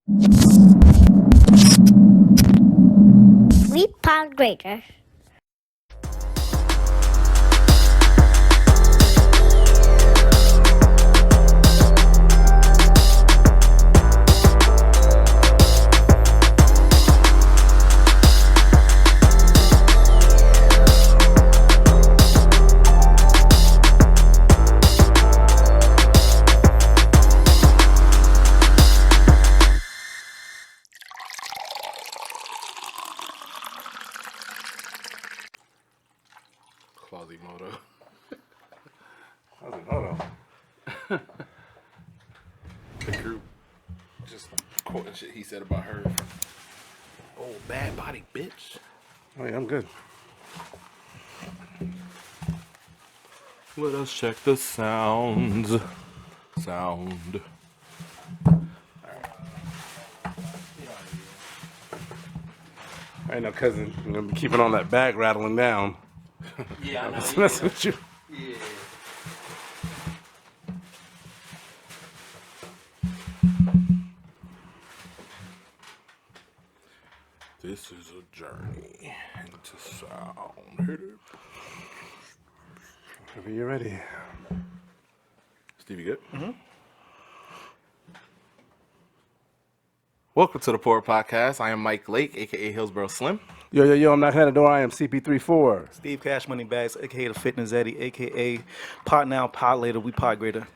3 pound greater. Quasimodo. Quasimodo. The group just quoting shit he said about her. Oh, bad body, bitch. Oh yeah, I'm good. Let us check the sounds. Sound. I ain't no cousin. I'm gonna be keeping on that bag rattling down. Yeah, I know. That's messing with you. Yeah. This is a journey into sound. Hit it. Whenever you're ready. Stevie, good? Mm-hmm. Welcome to the Poor Podcast. I am Mike Lake, a.k.a. Hillsboro Slim. Yo, I'm knocking at the door. I am CP34. Steve Cash Money Bags, aka the Fitness Eddie, aka Pot Now, Pot Later, we Pot Greater.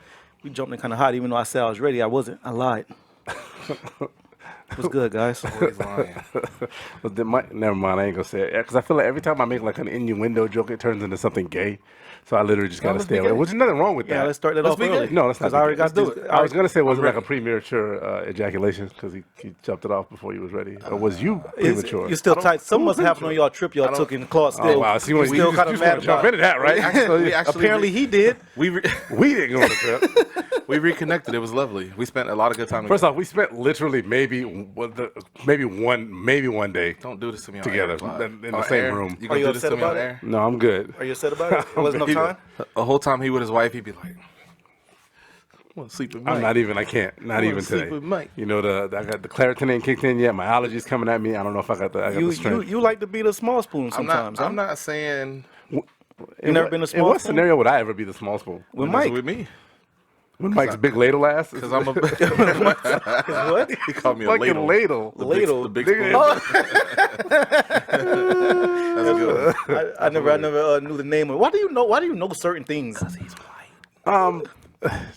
We jumped in kind of hot, even though I said I was ready. I wasn't. I lied. What's good, guys? Always lying. Never mind, I ain't gonna say it. Because I feel like every time I make like an innuendo joke, it turns into something gay. So I literally just gotta let's stay be away. gay. Which is nothing wrong with that. Yeah, let's start that Let's off be early. good. No, that's not. Because I already got Let's to do it. I was gonna say it wasn't like a premature ejaculation because he chopped it off before he was ready. Or was you premature? You're still tight. Something must happen on y'all trip y'all took in Claude still. Oh wow! So you still kind of mad jump about into that, right? We actually Apparently he did. we didn't go on the trip. we reconnected. It was lovely. We spent a lot of good time First together. off, we spent literally maybe one day Don't do this to me on together air, Claude. in the On same air? room. You Are gonna you do this upset to me on about it? air? No, I'm good. Are you upset about it? It wasn't no time? The whole time he with his wife, he'd be like, I want to sleep with Mike. I'm not even. I can't. Not wanna even sleep today. with Mike. You know, I got the Claritin ain't kicked in yet. My allergies coming at me. I don't know if I got the strength. You like to be the small spoon sometimes. I'm not saying You never been a In small what spoon? scenario would I ever be the small spoon? With it's Mike. with me. When Mike's big ladle ass? Because I'm a What? he called me a fucking ladle. ladle. Ladle. The big Nigga. spoon. That's good. I never knew the name of it. Why do you know certain things? Because he's white.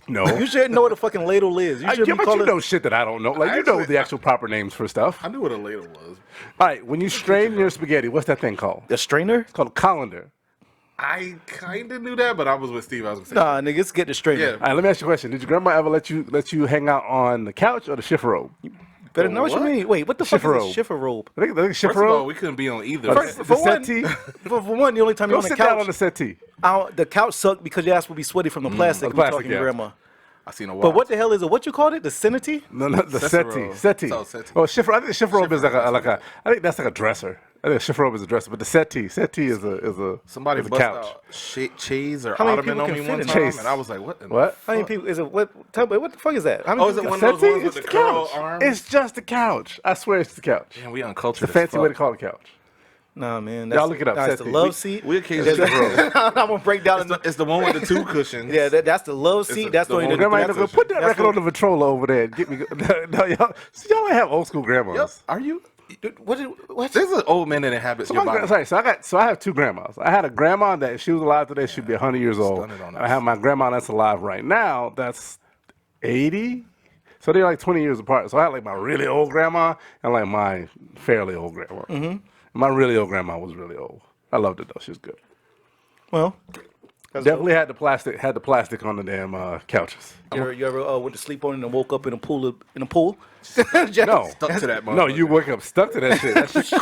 No. You should know what a fucking ladle is. You should Yeah, be but you calling know shit that I don't know. Like, you know the actual proper names for stuff. I knew what a ladle was. All right, when you strain your spaghetti, what's that thing called? a strainer. It's called a colander. I kind of knew that, but I was with Steve. I was going to say. Nah, nigga, it's get the strainer. Yeah. All right, let me ask you a question. Did your grandma ever let you hang out on the couch or the shift robe? Better know what you What? mean. Wait, what the fuck Schiffer is a robe. schiffer robe? I think shift First of all, robe. we couldn't be on either. First- The for one- settee. For one, the only time Go you're on the sit down on couch, the settee. the couch sucked because your ass would be sweaty from the plastic. the We plastic, talking yeah. grandma. I seen a watch. But what the hell is it? What you called it? The Cinity? No, the Settee settee. robe. Settee. Oh, settee. Oh, shift. I think shift robe is like a. I think that's like a dresser. I think a shift robe is a dresser, but the settee is a Somebody is a bust couch. out cheese or How many ottoman people on can me fit one in time, Chase. and I was like, what? What? How many people is it? What the fuck is that? How many Oh, is it people one can- of those Settee? ones with It's the the curl couch. arms? It's just a couch. I swear it's the couch. Man, we It's uncultured. a fancy way to call it a couch. Nah, man. Y'all look it up, That's the Settee. love seat. We occasionally I'm gonna break down. it's the one with the two cushions. Yeah, that's the love seat. That's the the only. one- Grandma, that's ain't no a- good. Put that that's record the- on the Vitrola over there and get me. No, y'all ain't have old school grandmas. Yep. Are you? What? There's an old man that inhabits your body. Sorry, so I have two grandmas. I had a grandma that if she was alive today, she'd be 100 years old. Stunning on I us. have my grandma that's alive right now. That's 80. So they're like 20 years apart. So I had like my really old grandma and like my fairly old grandma. Mm-hmm. My really old grandma was really old. I loved it though. She was good. Well, Definitely had the plastic on the damn couches. you ever went to sleep on it and woke up in a pool? No, Stuck to that no, motherfucker. you wake up stuck to that shit. That shit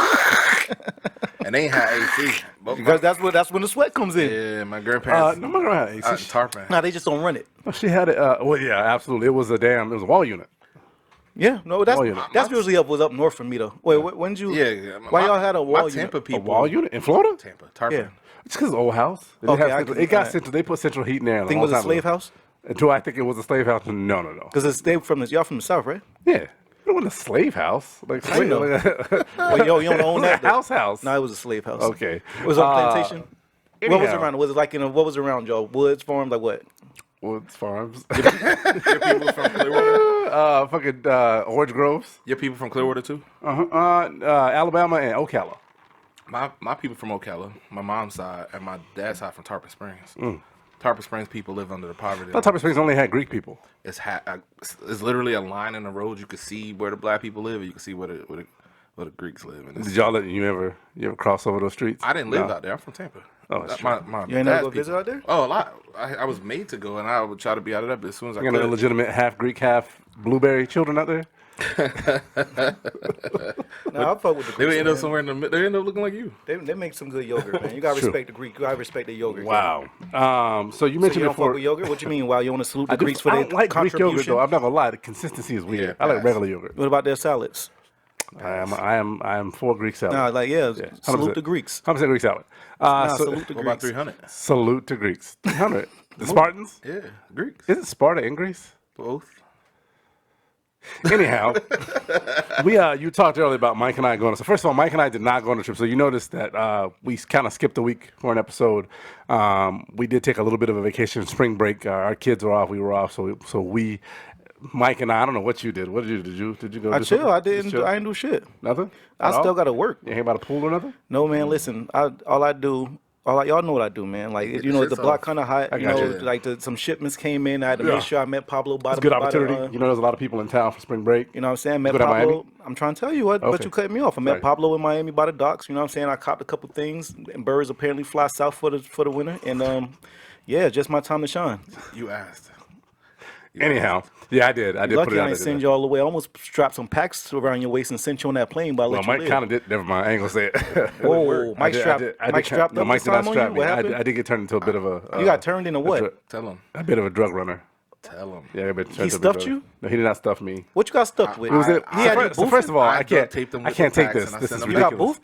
And they ain't had AC. Both Because my- that's when the sweat comes in. yeah, my grandparents. no, my grandma had AC. out in Tarpon. Nah, they just don't run it. She had it. Well, yeah, absolutely. It was a wall unit. Yeah, no, that's Wall unit. usually was up north for me though. Wait, when did you? Yeah. Why y'all had a wall my unit? Tampa A people. wall unit in Florida? Tampa. Tarpon. Yeah. It's because old house. It, Okay, have central, it got central. They put central heat in there. Think it was a slave house? Do I think it was a slave house? No. Because they y'all from the south, right? Yeah. It wasn't a slave house. Like, I know. Well, yo, you don't own that. House. No, it was a slave house. Okay. It was on plantation. What was anyhow. around? Was it like what was around, Joe? Woods, farms, like what? Woods Farms. Your people from Clearwater? Fucking Orange Groves. Your people from Clearwater too? Alabama and Ocala. My people from Ocala, my mom's side, and my dad's side from Tarpon Springs. Tarpon Springs people live under the poverty. I thought Tarpon Springs only had Greek people. It's literally a line in the road. You can see where the black people live, and you can see where the Greeks live. And Did you ever cross over those streets? I didn't live No. out there. I'm from Tampa. Oh, that's my You ain't never dad's go visit people- out there? Oh, a lot. I was made to go, and I would try to be out of that, but as soon as I You got could. illegitimate half Greek, half blueberry children out there? No, I fuck with the They would Greeks, end up man. somewhere in the middle. They end up looking like you. They make some good yogurt, man. You gotta True. respect the Greek. You gotta respect the yogurt. Wow. So you So mentioned you don't before. fuck with yogurt? What you mean? Wow, you want to salute the I, Greeks for I their don't like Greek yogurt contribution? though. I'm not gonna lie. The consistency is weird. Yeah, I like pass. regular yogurt. What about their salads? I am for Greek salad. Nah, like yeah, 100%. salute the Greeks. 100% Greek salad. Nah, So- salute the What about Greeks. 300? salute to Greeks. 300. The Spartans. Yeah, Greeks. Is it Sparta in Greece? Both. Anyhow, you talked earlier about Mike and I going. So first of all, Mike and I did not go on a trip. So you noticed that we kind of skipped a week for an episode. We did take a little bit of a vacation, spring break. Our kids were off. We were off. So we, Mike and I don't know what you did. What did you do? Did you go? I do chill. something? I Just didn't. chill? I didn't do shit. Nothing. I At all? still got to work. You ain't about a pool or nothing? No, man. Listen, y'all know what I do, man. Like Get you the know, the shits block off. kind of hot. I You got know, you. like some shipments came in. I had to Yeah. make sure I met Pablo. It's a good opportunity. You know, there's a lot of people in town for spring break. You know what I'm saying? Met go to Pablo. Miami? I'm trying to tell you what, but Okay. you cut me off. I met Sorry. Pablo in Miami by the docks. You know what I'm saying? I copped a couple things, and birds apparently fly south for the winter. And yeah, just my time to shine. You asked. Anyhow, yeah, I did. I did Lucky put it I out ain't there. send you all the way. I almost strapped some packs around your waist and sent you on that plane, but I Well, let you Mike live. kind of did. Never mind. I ain't gonna say it. Whoa, Mike strapped No, up Mike this did not time on strap you? me. What happened? I did get turned into a bit of a. You got turned into what? Tell him. A bit of a drug runner. Tell him. Yeah, I've been turned He to a bit stuffed of a- you? No, he did not stuff me. What you got stuck with? It was it. He had you So first of all, I I can't. duct taped them I with can't the take packs this. and I This sent is them- You got ridiculous. boofed?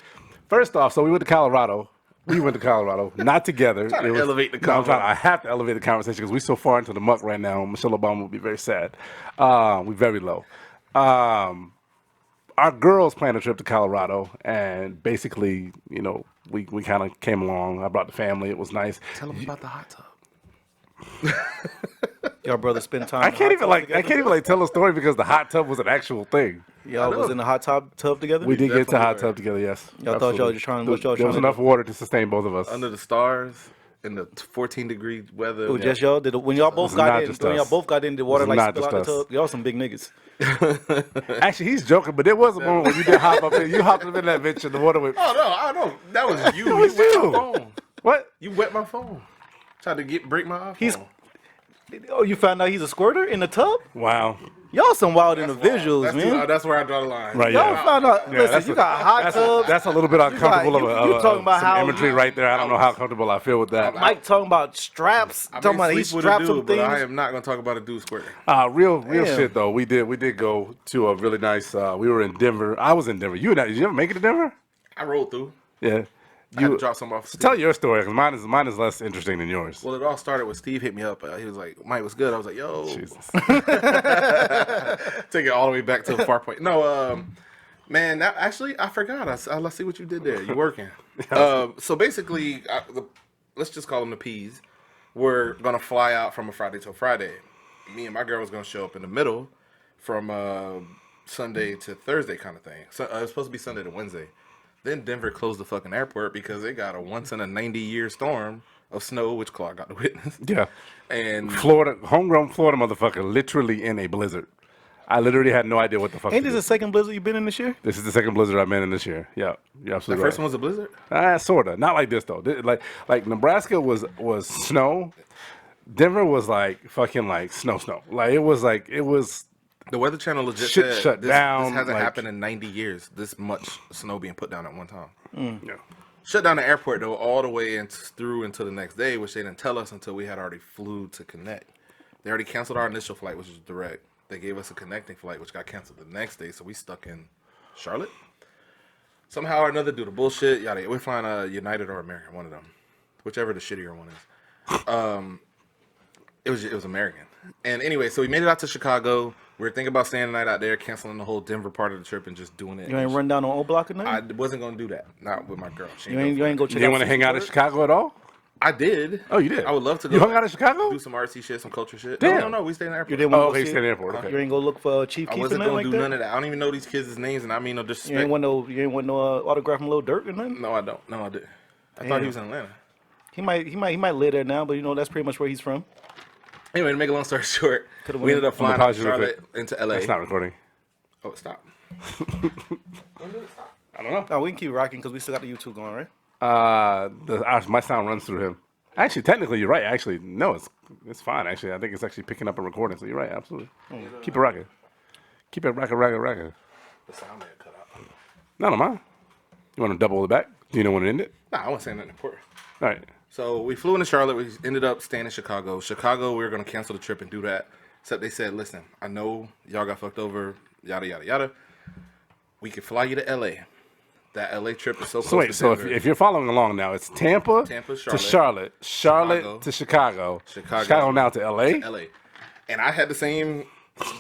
First off, so we went to Colorado. We went to Colorado, not together. Trying to elevate the No, convo. I have to elevate the conversation because we're so far into the muck right now. Michelle Obama will be very sad. We're very low. Our girls planned a trip to Colorado, and basically, you know, we kind of came along. I brought the family. It was nice. Tell him about the hot tub. Y'all brothers spend time. I in the can't hot even tub like together? tell a story because the hot tub was an actual thing. Y'all was in the hot tub together. We did get to definitely hot were. tub together. Yes. Y'all thought y'all were just trying- what y'all There was trying to enough do? water to sustain both of us. Under the stars in the 14-degree weather. It was just y'all. When y'all both was got not in, just when y'all us. both got in the water, was like not spill out the just us. tub. Y'all some big niggas. Actually, he's joking, but there was a moment when you did hop up in. You hopped up in that bitch and the water went. Oh no, I don't know. That was you. was you wet you. my phone. What? You wet my phone. Tried to break my iPhone. He's- Oh, you found out he's a squirter in the tub? Wow. Y'all some wild individuals, that's man. that's where I draw the line. Right, Y'all yeah. found out. Yeah, listen, you got hot tubs. That's a little bit uncomfortable you of talking about some how- imagery right there. I don't know how comfortable I feel with that. Mike talking about straps. I may Talking about he sleep with a strapped dude, some but I things. am not going to talk about a dude squirting. Real Damn. shit though. We did go to a really nice. We were in Denver. I was in Denver. Did you ever make it to Denver? I rolled through. Yeah. I had to drop some off. Tell your story because mine is less interesting than yours. Well, it all started with Steve hit me up. He was like, "Mike, what's good?" I was like, "Yo." Jesus. Take it all the way back to the far point. No, man, actually, I forgot. I see what you did there. You're working. So basically, let's just call them the P's. We're going to fly out from a Friday till Friday. Me and my girl was going to show up in the middle from Sunday to Thursday kind of thing. So it was supposed to be Sunday to Wednesday. Then Denver closed the fucking airport because they got a once in a 90-year storm of snow, which Claude got to witness. Yeah. And Florida, homegrown Florida motherfucker, literally in a blizzard. I literally had no idea what the fuck. Ain't to this do. the second blizzard you been in this year? This is the second blizzard I've been in this year. Yeah, you're the absolutely first right. one was a blizzard. Sorta, not like this though. Like Nebraska was snow. Denver was like fucking like snow. Like it was The Weather Channel legit Shit said shut this down, hasn't like- happened in 90 years. This much snow being put down at one time. yeah. Shut down the airport though, all the way through until the next day, which they didn't tell us until we had already flew to connect. They already canceled our initial flight, which was direct. They gave us a connecting flight, which got canceled the next day, so we stuck in Charlotte. Somehow or another, due to bullshit, yada. We're flying United or American, one of them, whichever the shittier one is. It was American. And anyway, so we made it out to Chicago. We were thinking about staying the night out there, canceling the whole Denver part of the trip, and just doing it. You ain't run down on O Block or nothing? I wasn't gonna do that. Not with my girl. She You ain't go check You didn't out want to hang out in 63rd? Chicago at all? I did. Oh, you did? I would love to go. You hung out in Chicago? Do some artsy shit, some culture shit. Damn. No. We stayed in the airport. You didn't Oh, want okay, to you go stayed in the see airport. it? Okay. You ain't go look for Chief I Keef wasn't or nothing gonna like do that? none of that. I don't even know these kids' names, and I mean no disrespect. You ain't want no autograph from Lil Durk or nothing? No, I don't. No, I didn't. I thought Damn. he was in Atlanta. He might live there now, but you know that's pretty much where he's from. Anyway, to make a long story short, Could've we went- ended up I'm gonna flying out pause of you real Charlotte into LA. That's not recording. Oh, stop. I don't know. No, we can keep rocking because we still got the YouTube going, right? My sound runs through him. Actually, technically, you're right. Actually, no, it's fine. Actually, I think it's actually picking up and recording. So you're right. Absolutely. Keep it rocking. Keep it rocking. The sound may have cut out. No, mind. You want to double the back? Do you know when it ended? Nah, I wasn't saying nothing important. All right. So we flew into Charlotte. We ended up staying in Chicago. Chicago, we were going to cancel the trip and do that. Except they said, listen, I know y'all got fucked over, yada, yada, yada. We could fly you to LA. That LA trip is so close So wait. to So Denver. if you're following along now, it's Tampa, Tampa, to Charlotte. Charlotte to Chicago, Chicago now to LA. LA. And I had the same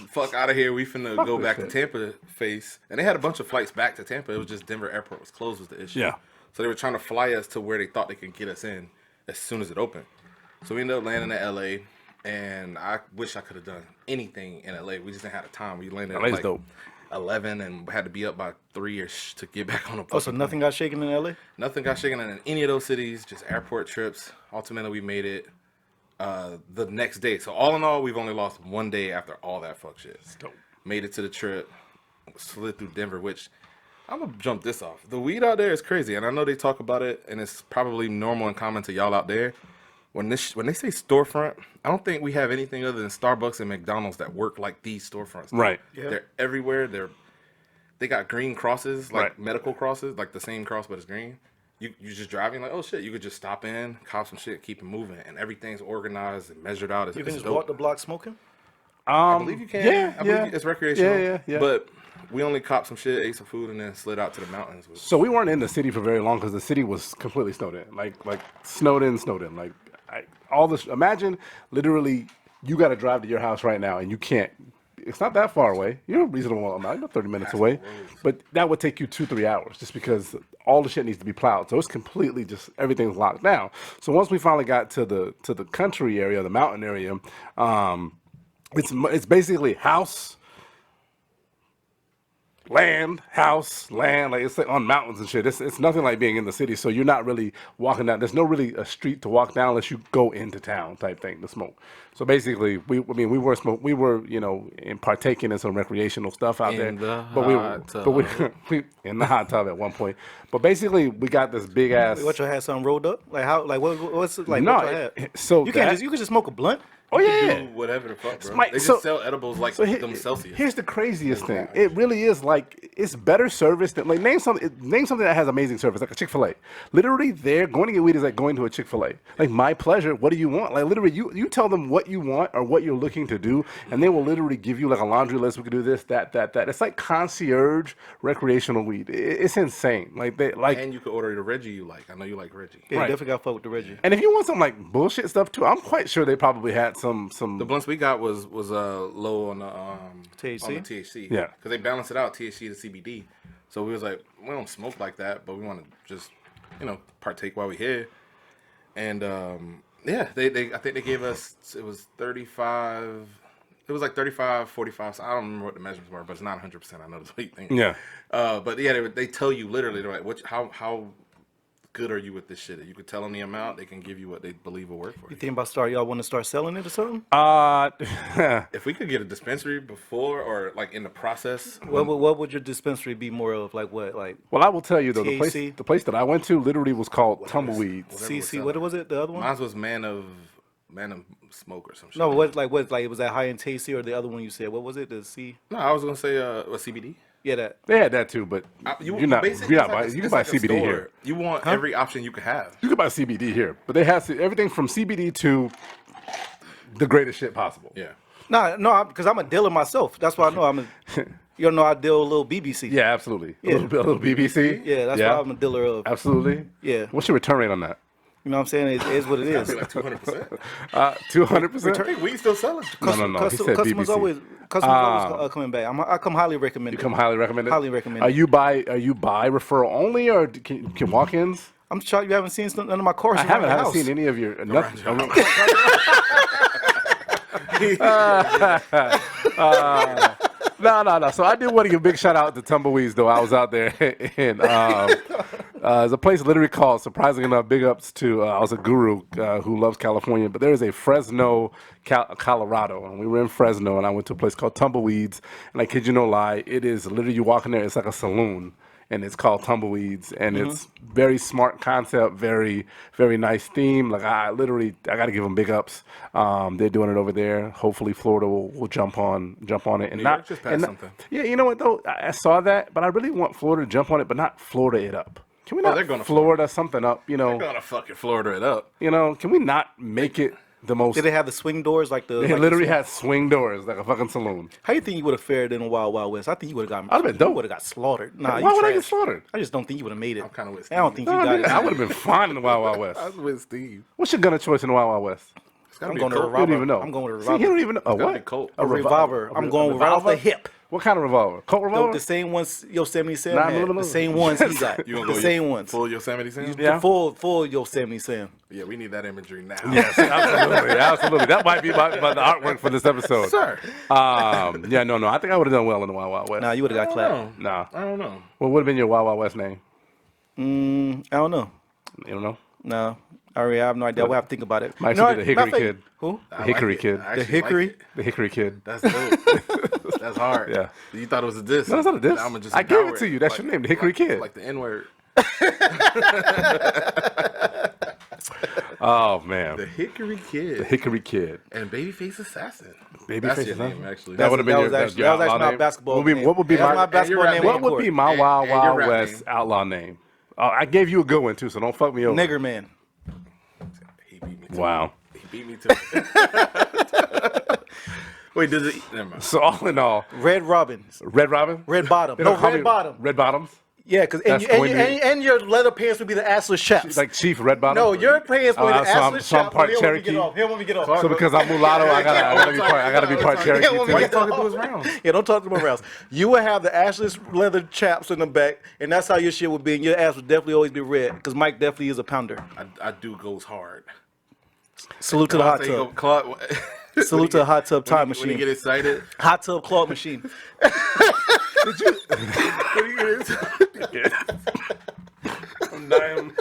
fuck out of here. We finna go this back to shit. Tampa face. And they had a bunch of flights back to Tampa. It was just Denver airport was closed was the issue. Yeah. So they were trying to fly us to where they thought they could get us in as soon as it opened. So we ended up landing in LA. And I wish I could have done anything in LA. We just didn't have the time. We landed at LA's like dope. 11 and had to be up by 3-ish to get back on a Oh, so fucking nothing got shaken in LA? Nothing got shaken in any of those cities, just airport trips. Ultimately, we made it the next day. So all in all, we've only lost one day after all that fuck shit. Dope. Made it to the trip, slid through Denver, which I'm gonna jump this off. The weed out there is crazy, and I know they talk about it, and it's probably normal and common to y'all out there. When they say storefront, I don't think we have anything other than Starbucks and McDonald's that work like these storefronts. Right. Yeah. They're everywhere. They got green crosses, like Right. medical crosses, like the same cross but it's green. You just driving like, oh shit, you could just stop in, cop some shit, keep it moving, and everything's organized and measured out. It's, You can it's just dope. walk the block smoking? I believe you can. Yeah, I believe yeah. it's recreational. Yeah. But we only copped some shit, ate some food, and then slid out to the mountains. So we weren't in the city for very long because the city was completely snowed in. Like snowed in. Like all this. Imagine literally you got to drive to your house right now and you can't. It's not that far away. You're a reasonable amount. You're 30 minutes away, but that would take you 2-3 hours just because all the shit needs to be plowed. So it's completely just everything's locked down. So once we finally got to the country area, the mountain area, it's basically house. Land, house, land, like it's like on mountains and shit. It's nothing like being in the city. So you're not really walking down. There's no really a street to walk down unless you go into town type thing to smoke. So basically, we were partaking in some recreational stuff out there. In the but we in the hot tub at one point. But basically, we got this big ass. What, you had something rolled up? Like how? Like what's it like? No, what you had? so You can't that- just you can just smoke a blunt. Oh yeah. Do whatever the fuck, bro. Mike, They just so- sell edibles like So them Celsius. Here's the craziest thing. It really is like it's better service than like name something that has amazing service like a Chick-fil-A. Literally, there going to get weed is like going to a Chick-fil-A. Like my pleasure. What do you want? Like literally, you tell them what you want or what you're looking to do, and they will literally give you like a laundry list. We could do this, that. It's like concierge recreational weed. It's insane. Like they like. And you could order the Reggie you like. I know you like Reggie. Yeah, Right. definitely got to fuck with the Reggie. And if you want some like bullshit stuff too, I'm quite sure they probably had some. The blunts we got was low on the THC? On the THC. Yeah. Because they balance it out THC to CBD. So we was like, we don't smoke like that, but we want to just partake while we here. And yeah, they I think they gave us it was 35. It was like 35, 45. So I don't remember what the measurements were, but it's not 100%. I know the weight thing. Yeah. But yeah, they tell you literally, they're like, how good are you with this shit? You could tell them the amount, they can give you what they believe will work for You you. think about y'all want to start selling it or something? If we could get a dispensary before or like in the process, What would your dispensary be more of? Like what? Like Well, I will tell you though, THC? the place that I went to literally was called Tumbleweeds. CC? What was it? The other one? mine was Man of Smoke or some shit. No, what like it was that high end THC or the other one you said? What was it? The C? No, I was gonna say what CBD. Yeah, that. They had that too, but you're not basically, it's like buying. You can it's buy like a CBD store. here. You want every option you can have. You can buy CBD here, but they have everything from CBD to the greatest shit possible. Yeah. No, because I'm a dealer myself. That's why I know I'm a. You know, I deal a little BBC. Yeah, absolutely. Yeah. A little BBC. Yeah, that's why I'm a dealer of. Absolutely. Yeah. What's your return rate on that? You know what I'm saying? It is what it is. Like 200%. 200%. Hey, we still selling. No. He said Customers BBC. always coming back. I come highly recommend You it. come highly recommended. Highly recommended. Are you by referral only, or can walk-ins? I'm shocked you haven't seen none of my courses. I haven't house. seen any of your. Nothing. No. So I did want to give a big shout out to Tumbleweeds, though. I was out there, and there's a place literally called, surprisingly enough, big ups to, I was a guru who loves California, but there is a Fresno, Colorado, and we were in Fresno, and I went to a place called Tumbleweeds, and I kid you no lie, it is literally, you walk in there, it's like a saloon. And it's called Tumbleweeds, and it's very smart concept, very, very nice theme. Like I got to give them big ups. They're doing it over there. Hopefully, Florida will jump on it, and New not York just passed something. Yeah, you know what though? I saw that, but I really want Florida to jump on it, but not Florida it up. Can we not they're gonna Florida something up? You know, They're gonna fucking Florida it up. you know. Can we not make it the most? Did they have the swing doors like the? They literally had swing doors like a fucking saloon. How you think you would have fared in the Wild Wild West? I think you would have gotten. I'd have been dope. You would have got slaughtered. Nah, Why you would I get trash. slaughtered? I just don't think you would have made it. I'm kinda with I don't Steve. think you got it. I would have been fine in the Wild Wild West. I was with Steve. What's your gun of choice in the Wild Wild West? It's gotta I'm be going a to Colt. You don't revolver. even know. I'm going with a See, he revolver. don't even know. A gotta what? be Colt. A revolver. I'm going right off the hip. What kind of revolver? Colt revolver? The same ones Yosemite Sam 9 had. The millimeter? same ones he got. You gonna The go same ones. full Yosemite Sam? Yeah. The full Yosemite Sam. Yeah, we need that imagery now. Yes, absolutely. That might be the artwork for this episode. Sir. Yeah, no. I think I would have done well in the Wild Wild West. Nah, you would have got clapped. Nah. I don't know. What would have been your Wild Wild West name? I don't know. You don't know? No. I have no idea. We'll have to think about it. Might No, be the Hickory matter of fact- Kid. Who? The Hickory Kid. I The actually like Hickory? it. The Hickory Kid. That's dope. That's hard. Yeah. You thought it was a diss. No, that's not a diss. I'ma just I gave empower it to you. That's your name, the Hickory Kid. Like the N-word. Oh, man. The Hickory The Kid. Hickory Kid. And Babyface Assassin. Babyface That's your Assassin? name, actually. That would have been that your was actually my outlaw name? basketball What would be- name. what would be That's my- my basketball and name? your What on would court. be my Wild and your Wild rap West name. outlaw name? I gave you a good one, too, so don't fuck me over. Nigger Man. He beat me to Wow. it. He beat me to it. Wait, does it? Never mind. So all in all, Red Robin. Red Robin? Red Bottom. They No, don't call me Red Bottom. Red Bottoms? Yeah, because That's going to be- and your leather pants would be the assless chaps. Like Chief Red Bottom? No, your pants would be the so I'm- assless so I'm chaps. part He don't want me to Cherokee? get off. He don't want me to get off. So because I'm mulatto, I gotta be part Cherokee Yeah, well, too. Why yeah. you talking to his rounds? Yeah, don't talk to my rounds. You would have the ashless leather chaps in the back, and that's how your shit would be. And your ass would definitely always be red, because Mike definitely is a pounder. I do goes hard. Salute to the hot tub. Claude, Salute to the hot tub time when you machine. get excited. Hot tub Claude machine. When you get excited. I'm dying.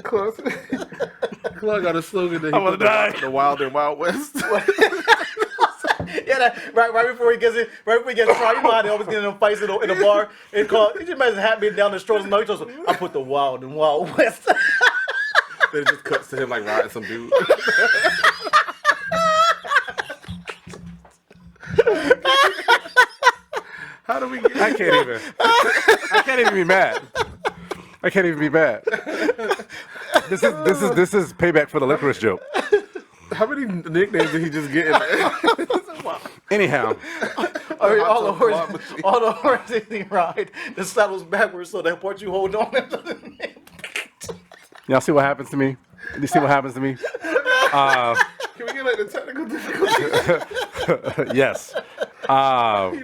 Claude got a slogan that he I'm gonna put die. the Wild and Wild West. Yeah, right before he gets in, right before he gets tried, you know how they always get in them fights in a bar. It's called. You just imagine Hat being down the stroll. No, he goes, I put the Wild and Wild West. Then it just cuts to him like riding some dude. How do we get? I can't even be mad. I can't even be mad. This is payback for the licorice joke. How many nicknames did he just get in there? Anyhow, All the horses he ride, the saddle's backwards, so that part you hold on. y'all see what happens to me? You see what happens to me? Can we get like the technical difficulties? Yes. You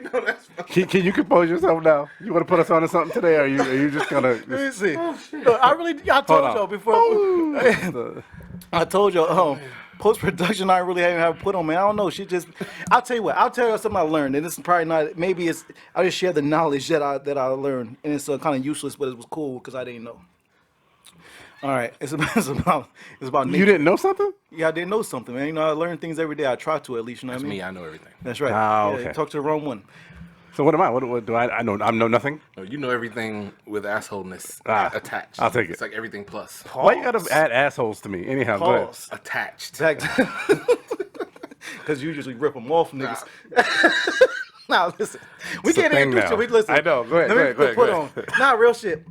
know that's fine. Can you compose yourself now? You want to put us on to something today, or are you just gonna? Let me see. Look, I told on. y'all before. I told y'all, post production, I really haven't have put on, man. I don't know. I'll tell you what. I'll tell you something I learned, and this is probably not. Maybe it's. I just share the knowledge that I learned, and it's kind of useless, but it was cool because I didn't know. All right, it's about nature. You didn't know something? Yeah, I didn't know something, man. You know, I learn things every day. I try to at least. You know what I mean? Me, I know everything. That's right. Ah, Yeah, okay. talk to the wrong one. So what am I? What do I know? I know nothing. No, you know everything with assholeness attached. I'll take it. It's like everything plus. Why you gotta add assholes to me? Anyhow, go ahead. Pause. Attached. Because you usually rip them off, niggas. Nah, listen. We It's a can't thing introduce now. you. Listen. I know. Go ahead, Let me go ahead, put go ahead. on. Nah, real shit.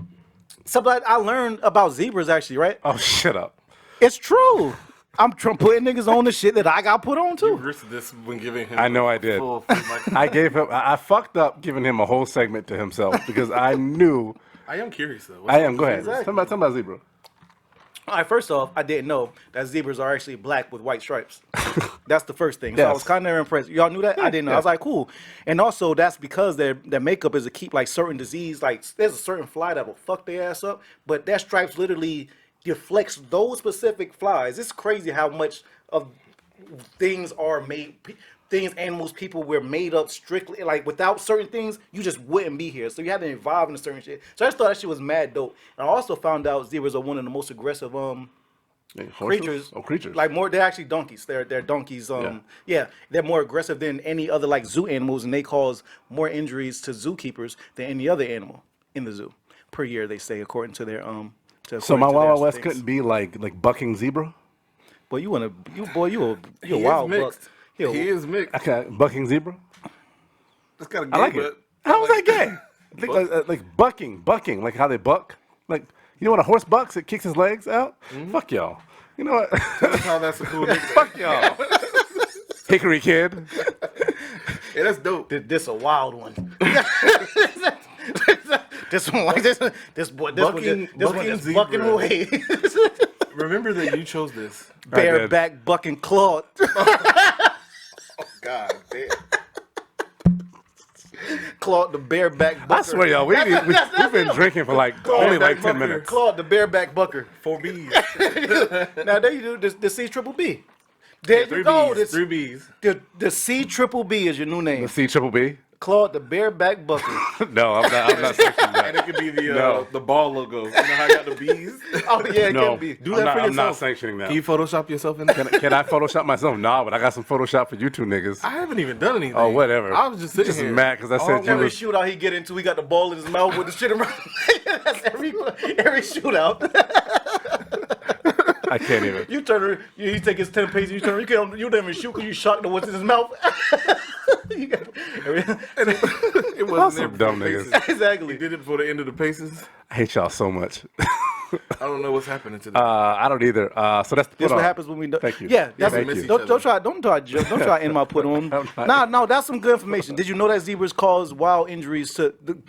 Something I learned about zebras, actually, right? Oh, shut up. It's true. I'm putting niggas on the shit that I got put on You too. risked this when giving him. I know I did. full mic- I gave him. I fucked up giving him a whole segment to himself because I knew. I am curious though. I am. Go ahead. Exactly. Tell me about zebra. All right, first off, I didn't know that zebras are actually black with white stripes. That's the first thing. So I Yes. was kind of impressed. Y'all knew that? I didn't know. I was like, cool. And also, that's because their makeup is to keep like certain disease. Like, there's a certain fly that will fuck their ass up, but that stripes literally deflects those specific flies. It's crazy how much of things are made. Things, animals, people were made up strictly like without certain things, you just wouldn't be here. So you had to evolve into certain shit. So I just thought that shit was mad dope. And I also found out zebras are one of the most aggressive Hey, horses? creatures. Oh, creatures. Like more, they're actually donkeys. They're donkeys. Yeah, they're more aggressive than any other like zoo animals, and they cause more injuries to zookeepers than any other animal in the zoo per year. They say according to their So my according to Wild their Wild West things. couldn't be like bucking zebra. Boy, you a He is wild buck. mixed. You a- He is mixed. Okay, bucking zebra. It's got a I like gay it. butt. How is that gay? Like bucking, like how they buck. Like you know when a horse bucks, it kicks his legs out. Fuck y'all. You know what? That's how that's a cool nickname. Fuck y'all. Hickory kid. Yeah, that's dope. This a wild one. This one like this boy. This one Bucking- just, this one bucking just zebra. bucking away. Remember that you chose this. Bareback bucking Claude. God damn. Claude the bareback bucker. I swear, y'all, we've been drinking for like only like 10 minutes. Claude the bareback bucker. 4 B's. Now there you do the C triple B. There 3 you go. B's. 3 B's. The C triple B is your new name. The C triple B. Claude the bareback bucker. No, I'm not sanctioning And that. it could be No. the ball logo. You know how I got the B's? Oh yeah, it No, can be. Do I'm that not, for I'm yourself. not sanctioning that. Can you Photoshop yourself in there? Can I Photoshop myself? Nah, but I got some Photoshop for you two nniggas. I haven't even done anything. Oh, whatever. I was just sitting here. mad because I said you Every was. shootout he get into, he got the ball in his mouth with the shit around. That's every shootout. I can't even. You turn around, you take his 10 paces, you turn around, you don't even shoot because you shocked at what's in his mouth. You got- It Y'all wasn't some there dumb before niggas. paces. exactly. He did it before the end of the paces. I hate y'all so much. I don't know what's happening today. I don't either. So that's This hold what on. happens when we do. Thank you. Yeah, that's Thank miss you. each don't try to end my put on. No, that's some good information. Did you know that zebras cause wild injuries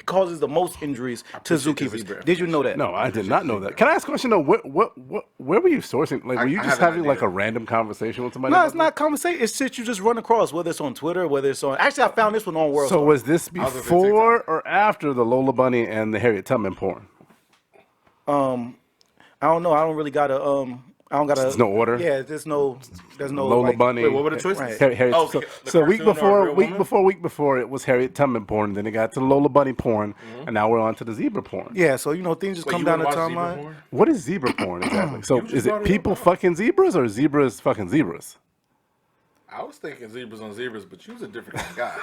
causes the most injuries to appreciate the zookeepers? zebra Did you know that? No, I did not know that. Can I ask a question though? Where were you sourcing? Like, were you I just have an having like idea. a random conversation with somebody? No, about it's not conversation. It's shit you just run across, whether it's on Twitter, whether it's on. Actually, I found this one on World. So was this was gonna say before or after the Lola Bunny and the Harriet Tubman porn? I don't know. I don't really got a. I don't got a. There's no order? Yeah, there's no. Lola like, Bunny. Wait, what were the choices? Right. Harriet, Oh, so the so week cartoon or a real before, woman? week before, it was Harriet Tubman porn. Then it got to Lola Bunny porn, and now we're on to the zebra porn. Yeah, so things just Wait, come you down the wouldn't watch zebra timeline. porn? What is zebra porn exactly? So just is brought it it people up. fucking zebras or zebras fucking zebras? I was thinking zebras on zebras, but you was a different kind of guy.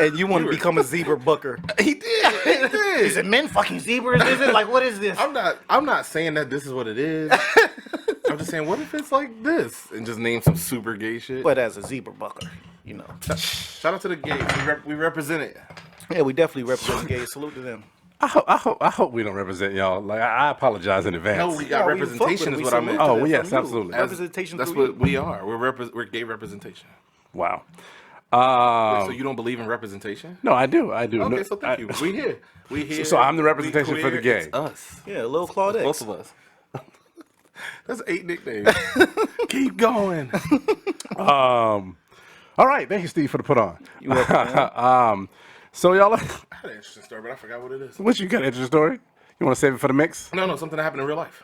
And you want to become a zebra bucker. He did. He did. Is it men fucking zebras? Is it like what is this? I'm not saying that this is what it is. I'm just saying, what if it's like this and just name some super gay shit? But as a zebra bucker, Shout out to the gays. We represent it. Yeah, we definitely represent the gays. Salute to them. I hope we don't represent y'all. Like I apologize in advance. No, we got Yeah, we fuck representation with is it. what I We meant. salute Oh, to well, them yes, from you. absolutely. Representation. That's through what you. we are. We're gay representation. Wow. So you don't believe in representation? No, I do. I do. Okay, No, so thank you. We here. We here. So I'm the We representation for the queer. gay. It's us. Yeah, little Claude X. Both of us. That's 8 nicknames. Keep going. All right, thank you, Steve, for the put on. You welcome, So y'all, I had an interesting story, but I forgot what it is. what you got? An interesting story? You want to save it for the mix? No, something that happened in real life.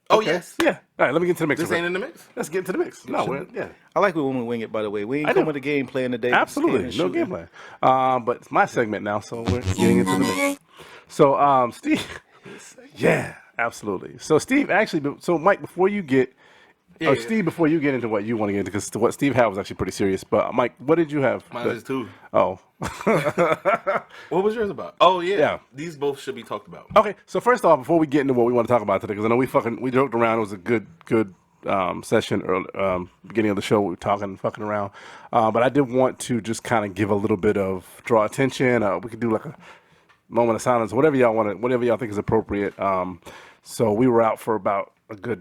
Oh, yes. Yeah. All right, let me get to the mix. This real ain't in quick. the mix? Let's get into the mix. No, yeah. I like when we wing it, by the way. We ain't I come do. with a game plan today. We just came Absolutely, and no shooting. gameplay. But it's my segment now, so we're getting into the mix. So, Steve, yeah, absolutely. So, Steve, actually, so Mike, before you get, Yeah. Steve, before you get into what you want to get into, because what Steve had was actually pretty serious. But Mike, what did you have? Mine is too. Oh, What was yours about? Oh, yeah. Yeah. These both should be talked about. okay. So first off, before we get into what we want to talk about today, because I know we joked around. It was a good session early, beginning of the show. We were talking, fucking around. But I did want to just kind of give a little bit of draw attention. We could do like a moment of silence, whatever y'all want, whatever y'all think is appropriate. So we were out for about a good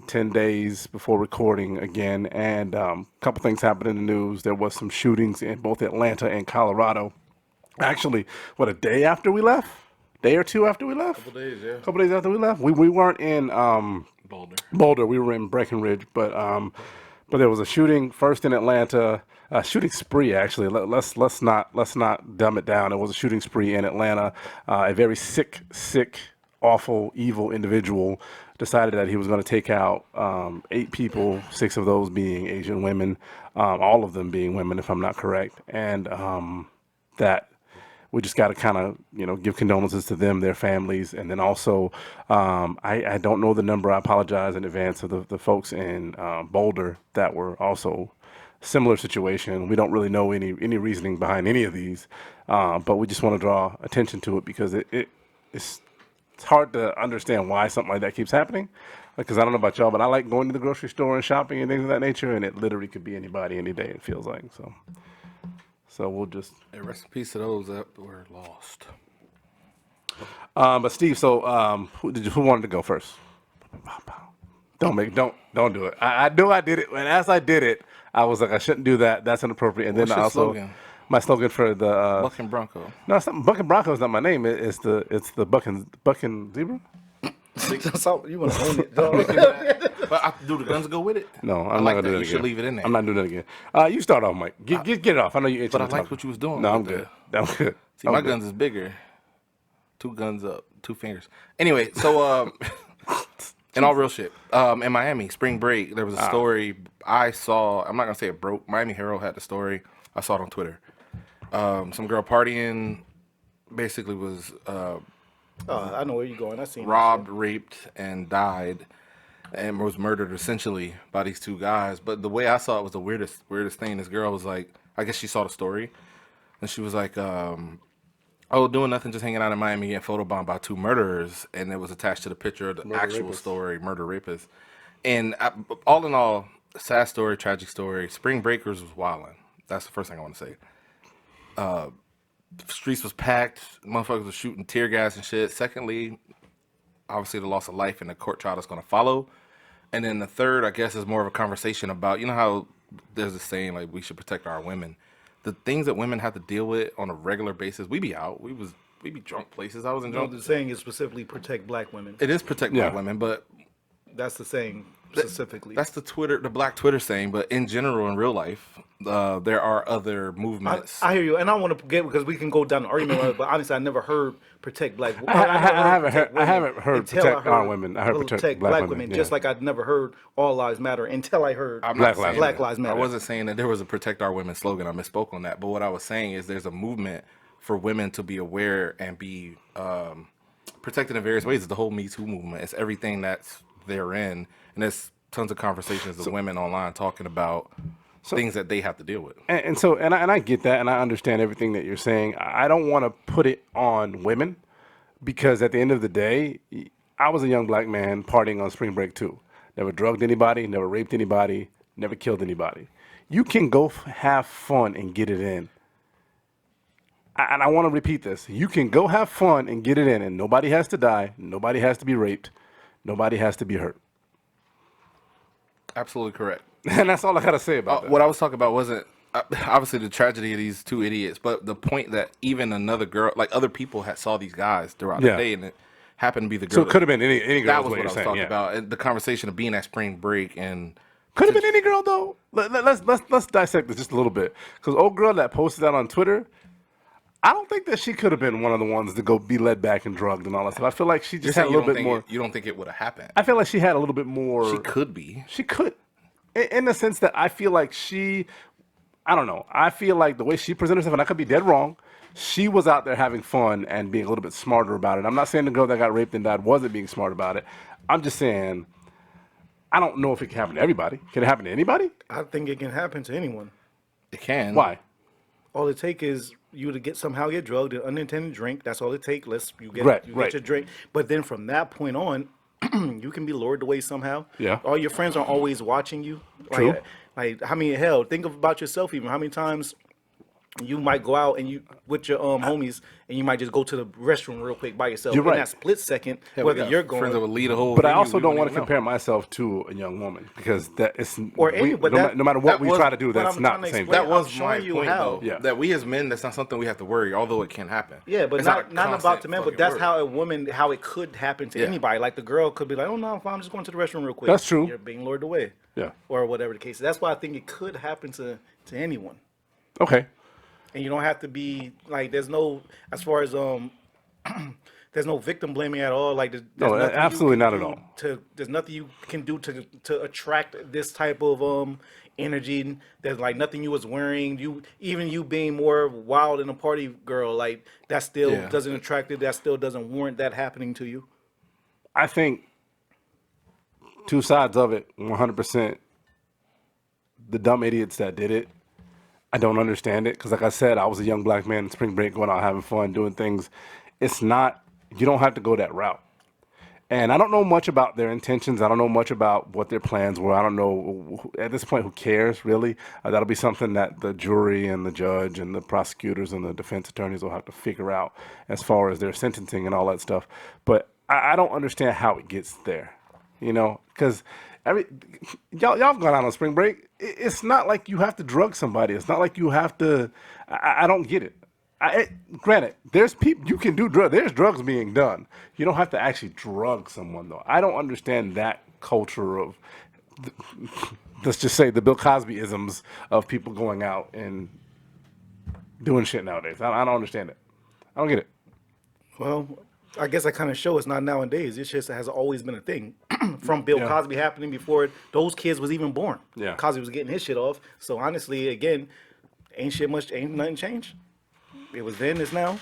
10 days before recording again, and a couple things happened in the news. There was some shootings in both Atlanta and Colorado. Actually, what, a day after we left? Day or two after we left? Couple days, yeah. A couple days after we left. We weren't in Boulder. We were in Breckenridge, but there was a shooting first in Atlanta, a shooting spree actually. Let's not dumb it down. It was a shooting spree in Atlanta. A very sick, awful, evil individual decided that he was going to take out 8 people, 6 of those being Asian women, all of them being women, if I'm not correct, and that. We just got to kind of, give condolences to them, their families, and then also, I don't know the number. I apologize in advance of the folks in Boulder that were also similar situation. We don't really know any reasoning behind any of these, but we just want to draw attention to it because it's hard to understand why something like that keeps happening. Because I don't know about y'all, but I like going to the grocery store and shopping and things of that nature, and it literally could be anybody, any day. It feels like so. So we'll just. Hey, rest in peace to those that were lost. But Steve, so who wanted to go first? Don't do it. I knew I did it, and as I did it, I was like, I shouldn't do that. That's inappropriate. And What's then your also, slogan? my slogan for the Buck and Bronco. no, it's not, Buck and Bronco is not my name. It's the Buck and Zebra. That's all, you want to own it, dog. But do the guns go with it? No, I'm like not gonna do that. it You again. should leave it in there. I'm not doing it again. You start off, Mike. Get it off. I know you're itching. But I to liked talk. what you was doing. No, I'm with good. I'm good. See, my guns is bigger. 2 guns up, 2 fingers. Anyway, so in all real shit, in Miami, spring break, there was a story I saw. I'm not gonna say it broke. Miami Herald had the story. I saw it on Twitter. Some girl partying basically was I know where you're going. I seen robbed, raped, and died, and was murdered essentially by these 2 guys. But the way I saw it was the weirdest thing. This girl was like, I guess she saw the story, and she was like, "Oh, doing nothing, just hanging out in Miami, getting photobombed by 2 murderers," and it was attached to the picture of the actual story, murder rapist. And all in all, sad story, tragic story. Spring Breakers was wilding. That's the first thing I want to say. Streets was packed. Motherfuckers were shooting tear gas and shit. Secondly, obviously the loss of life and the court trial that's going to follow. And then the third, I guess, is more of a conversation about, how there's a saying like we should protect our women. The things that women have to deal with on a regular basis. We be out. We be drunk places. I wasn't No, drunk. the saying is specifically protect black women. It is protect black women, but That's the saying specifically. that's the black Twitter saying. But in general, in real life, there are other movements. I hear you, and I want to get because we can go down the argument on it, but honestly, I never heard protect black. I haven't heard protect our women. I heard protect black women. Just like I'd never heard all lives matter until I heard Black Lives Matter. I wasn't saying that there was a protect our women slogan. I misspoke on that. But what I was saying is there's a movement for women to be aware and be protected in various ways. It's the whole Me Too movement. It's everything that's therein, and there's tons of conversations of women online talking about things that they have to deal with. And so I get that, and I understand everything that you're saying. I don't want to put it on women because at the end of the day, I was a young black man partying on spring break too. Never drugged anybody, never raped anybody, never killed anybody. You can go have fun and get it in. And I want to repeat this. You can go have fun and get it in, and nobody has to die, nobody has to be raped, nobody has to be hurt. Absolutely correct. And that's all I got to say about that. What I was talking about wasn't obviously the tragedy of these 2 idiots, but the point that even another girl, like other people, saw these guys throughout the day, and it happened to be the girl. So it could have been any girl. That was what I was talking about. And the conversation of being at spring break and could have been any girl though. Let's dissect this just a little bit because old girl that posted that on Twitter, I don't think that she could have been one of the ones to go be led back and drugged and all that stuff. I feel like she just had a little bit more. You don't think it would have happened? I feel like she had a little bit more. She could be. She could, in the sense that I feel like I don't know. I feel like the way she presented herself, and I could be dead wrong, she was out there having fun and being a little bit smarter about it. I'm not saying the girl that got raped and died wasn't being smart about it. I'm just saying, I don't know if it can happen to everybody. Can it happen to anybody? I think it can happen to anyone. It can. Why? All it takes is you to somehow get drugged, an unintended drink. That's all it takes. You get your drink. But then from that point on, you can be lured away somehow. Yeah. All your friends are always watching you. True. Like how many, hell, think about yourself even. How many times You might go out and you with your homies, and you might just go to the restroom real quick by yourself. You're In right. that split second, Yeah, we whether got you're friends going, that would lead a whole. But I venue, also we don't wouldn't want to even know. compare myself to a young woman because that is or any, but no matter what that we was- try to do, but that's I'm not trying the to same explain- thing. That was I'm my showing you point, how. though. Yeah. That we as men, that's not something we have to worry, although it can happen. yeah, but It's not a about constant the men, but fucking that's worry. how a woman, how it could happen to Yeah. anybody. Like the girl could be like, oh no, I'm just going to the restroom real quick. That's true. You're being lured away. Yeah. Or whatever the case is. That's why I think it could happen to anyone. Okay. And you don't have to be like, there's no, as far as there's no victim blaming at all. Like there's No, nothing you absolutely can not at do all. there's nothing you can do to attract this type of energy. There's like nothing you was wearing. You being more wild and a party girl, like that still Yeah. doesn't attract it. That still doesn't warrant that happening to you. I think two sides of it, 100%. The dumb idiots that did it, I don't understand it because, like I said, I was a young black man in spring break going out having fun, doing things. It's not, you don't have to go that route. And I don't know much about their intentions. I don't know much about what their plans were. I don't know, at this point, who cares, really? That'll be something that the jury and the judge and the prosecutors and the defense attorneys will have to figure out as far as their sentencing and all that stuff. But I don't understand how it gets there, because y'all have gone out on spring break. It's not like you have to drug somebody. It's not like you have to. I don't get it. Granted, there's people you can do drugs. There's drugs being done. You don't have to actually drug someone though. I don't understand that culture of, let's just say, the Bill Cosby isms of people going out and doing shit nowadays. I don't understand it. I don't get it. Well, I guess I kind of show it's not nowadays. It just has always been a thing from Bill Yeah. Cosby happening before those kids was even born. Yeah. Cosby was getting his shit off. So honestly, again, ain't nothing changed. It was then, it's now.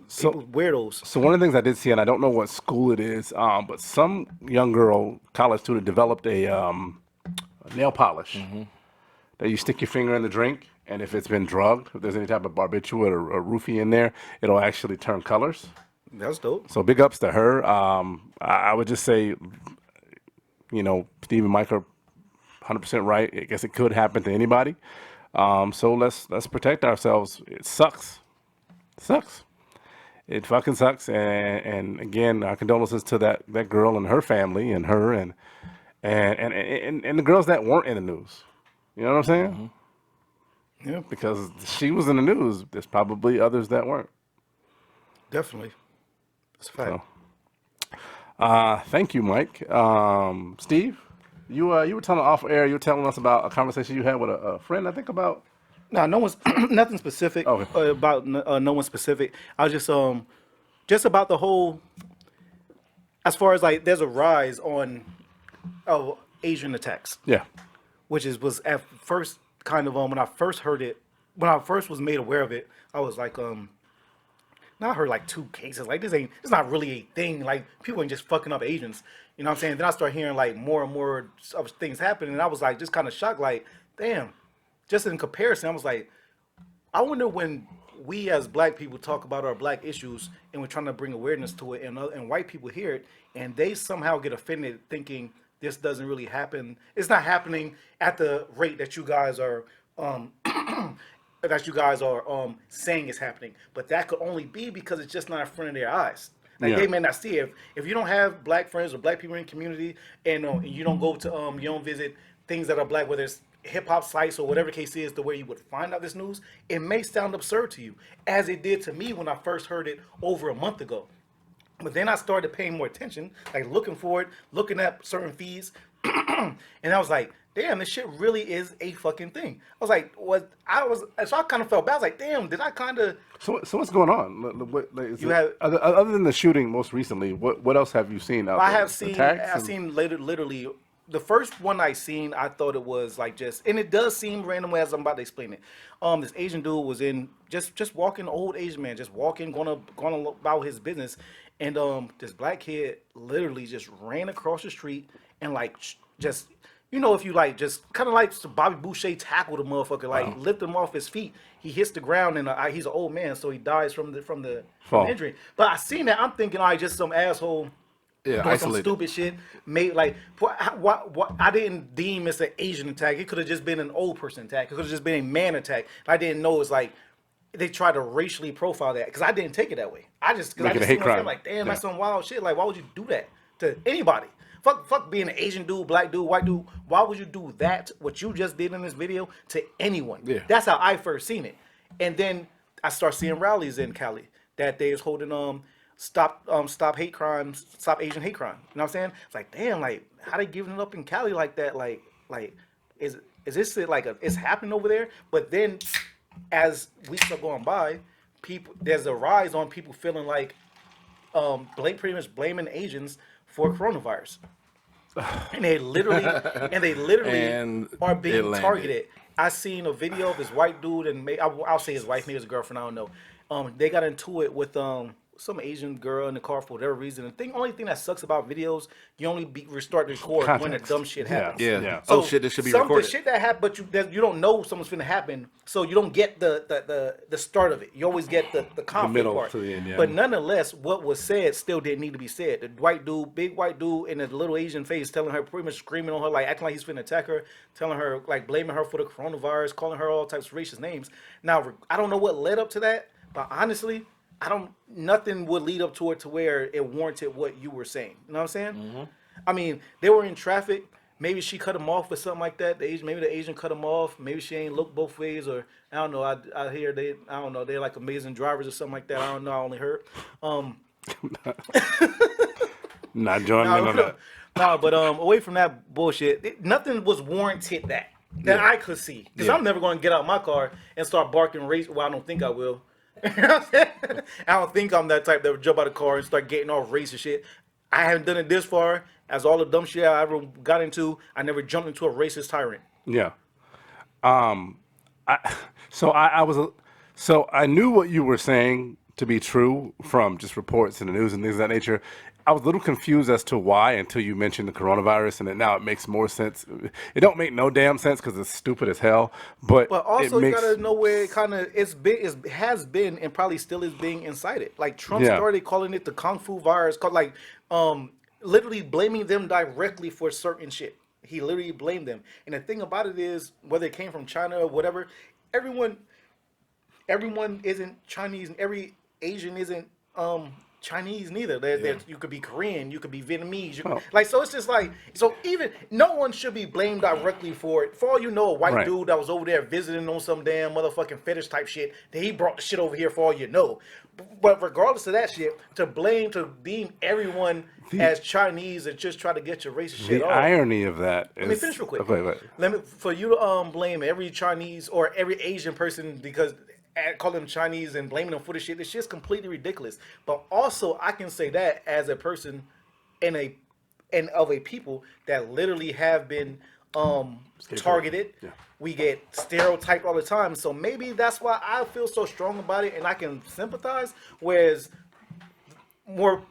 So- People weirdos. So one of the things I did see, and I don't know what school it is, but some young girl, college student, developed a nail polish that you stick your finger in the drink, and if it's been drugged, if there's any type of barbiturate or roofie in there, it'll actually turn colors. That's dope. So big ups to her. I would just say, Steve and Mike are 100% right. I guess it could happen to anybody. So let's protect ourselves. It sucks. It fucking sucks. And again, our condolences to that girl and her family and her and the girls that weren't in the news. You know what I'm saying? Yeah, Because she was in the news. There's probably others that weren't. definitely. That's a fact. Thank you, Mike. Steve, you were telling off air. You were telling us about a conversation you had with a friend. I think about. No one's nothing specific Okay. about no one specific. I was just about the whole. As far as like, there's a rise on Asian attacks, Yeah. which was at first kind of when I first heard it, when I first was made aware of it, I was like now I heard like 2 cases. Like it's not really a thing. Like people ain't just fucking up Asians. You know what I'm saying? Then I started hearing like more and more of things happening, and I was like just kind of shocked. Like, damn. Just in comparison, I was like, I wonder when we as black people talk about our black issues and we're trying to bring awareness to it, and white people hear it and they somehow get offended, thinking this doesn't really happen. It's not happening at the rate that you guys are saying is happening. But that could only be because it's just not in front of their eyes. Like Yeah. they may not see it. If you don't have black friends or black people in the community, and you don't go to you don't visit things that are black, whether it's hip hop sites or whatever the case is, to where you would find out this news, it may sound absurd to you, as it did to me when I first heard it over a month ago. But then I started paying more attention, like looking for it, looking at certain feeds, and I was like, damn, this shit really is a fucking thing. I was like, so I kind of felt bad. I was like, damn, did I kind of... So what's going on? You have- other than the shooting most recently, what else have you seen out I there? have seen, Attacks I've and- seen literally, the first one I seen, I thought it was like just, and it does seem random as I'm about to explain it. This Asian dude was in, just walking, old Asian man, just walking, going about his business, and this black kid literally just ran across the street and like just, if you like just kind of like Bobby Boucher tackled the motherfucker, like lift him off his feet. He hits the ground and he's an old man, so he dies from the Fall. injury. But I seen that, I'm thinking, all right, just some asshole. Yeah, Doing some isolated. stupid shit. Made like what I didn't deem as an Asian attack. It could have just been an old person attack. It could have just been a man attack. I didn't know it's like they try to racially profile that because I didn't take it that way. I just Make it a seen hate my friend crime. like, damn, Yeah. that's some wild shit. Like, why would you do that to anybody? Fuck being an Asian dude, black dude, white dude. Why would you do that? What you just did in this video to anyone? Yeah. That's how I first seen it, and then I start seeing rallies in Cali that they was holding stop hate crimes, stop Asian hate crime. You know what I'm saying? It's like, damn, like how they giving it up in Cali like that? Like is this like it's happening over there? But then as weeks are going by, there's a rise on people feeling like pretty much blaming Asians for coronavirus. And they literally And are it being landed. targeted. I seen a video of this white dude and I'll say his wife, maybe his girlfriend, I don't know. They got into it with some Asian girl in the car for whatever reason. The only thing that sucks about videos, you only restart the record when the Context. dumb shit happens. Yeah. Yeah. Oh shit, this should be The recorded. shit that happened, but you don't know something's gonna happen, so you don't get the start of it. You always get the conflict middle part. to the end, yeah. But nonetheless, what was said still didn't need to be said. The white dude, big white dude in a little Asian face, telling her, pretty much screaming on her, like acting like he's finna attack her, telling her, like blaming her for the coronavirus, calling her all types of racist names. Now, I don't know what led up to that, but honestly, nothing would lead up to it to where it warranted what you were saying. You know what I'm saying? Mm-hmm. I mean, they were in traffic. Maybe she cut him off or something like that. Maybe the Asian cut him off. Maybe she ain't looked both ways, or I don't know. I hear I don't know. They're like amazing drivers or something like that. I don't know. I only heard. Not joining in on that. No, but away from that bullshit, nothing was warranted that I could see. Because I'm never going to get out of my car and start barking race. Well, I don't think I will. You know what I'm saying? I don't think I'm that type that would jump out of the car and start getting all racist shit. I haven't done it this far. As all the dumb shit I ever got into, I never jumped into a racist tyrant. Yeah. So I knew what you were saying to be true from just reports in the news and things of that nature. I was a little confused as to why until you mentioned the coronavirus, and now it makes more sense. It don't make no damn sense because it's stupid as hell. But also, it makes, you gotta know where it kind of has been, and probably still is being incited. Like Trump started calling it the Kung Fu virus, literally blaming them directly for certain shit. He literally blamed them. And the thing about it is, whether it came from China or whatever, everyone isn't Chinese, and every Asian isn't Chinese neither. You could be Korean, you could be Vietnamese, so it's just like, so even no one should be blamed directly for it. For all you know, a white dude that was over there visiting on some damn motherfucking fetish type shit, that he brought the shit over here for all you know. But regardless of that shit, to deem everyone as Chinese and just try to get your racist shit the off. irony of that is, Let me finish real quick. Okay. For you to blame every Chinese or every Asian person because calling them Chinese and blaming them for the shit, this shit's completely ridiculous. But also, I can say that as a person and of a people that literally have been targeted. Yeah. We get stereotyped all the time. So maybe that's why I feel so strong about it and I can sympathize. Whereas more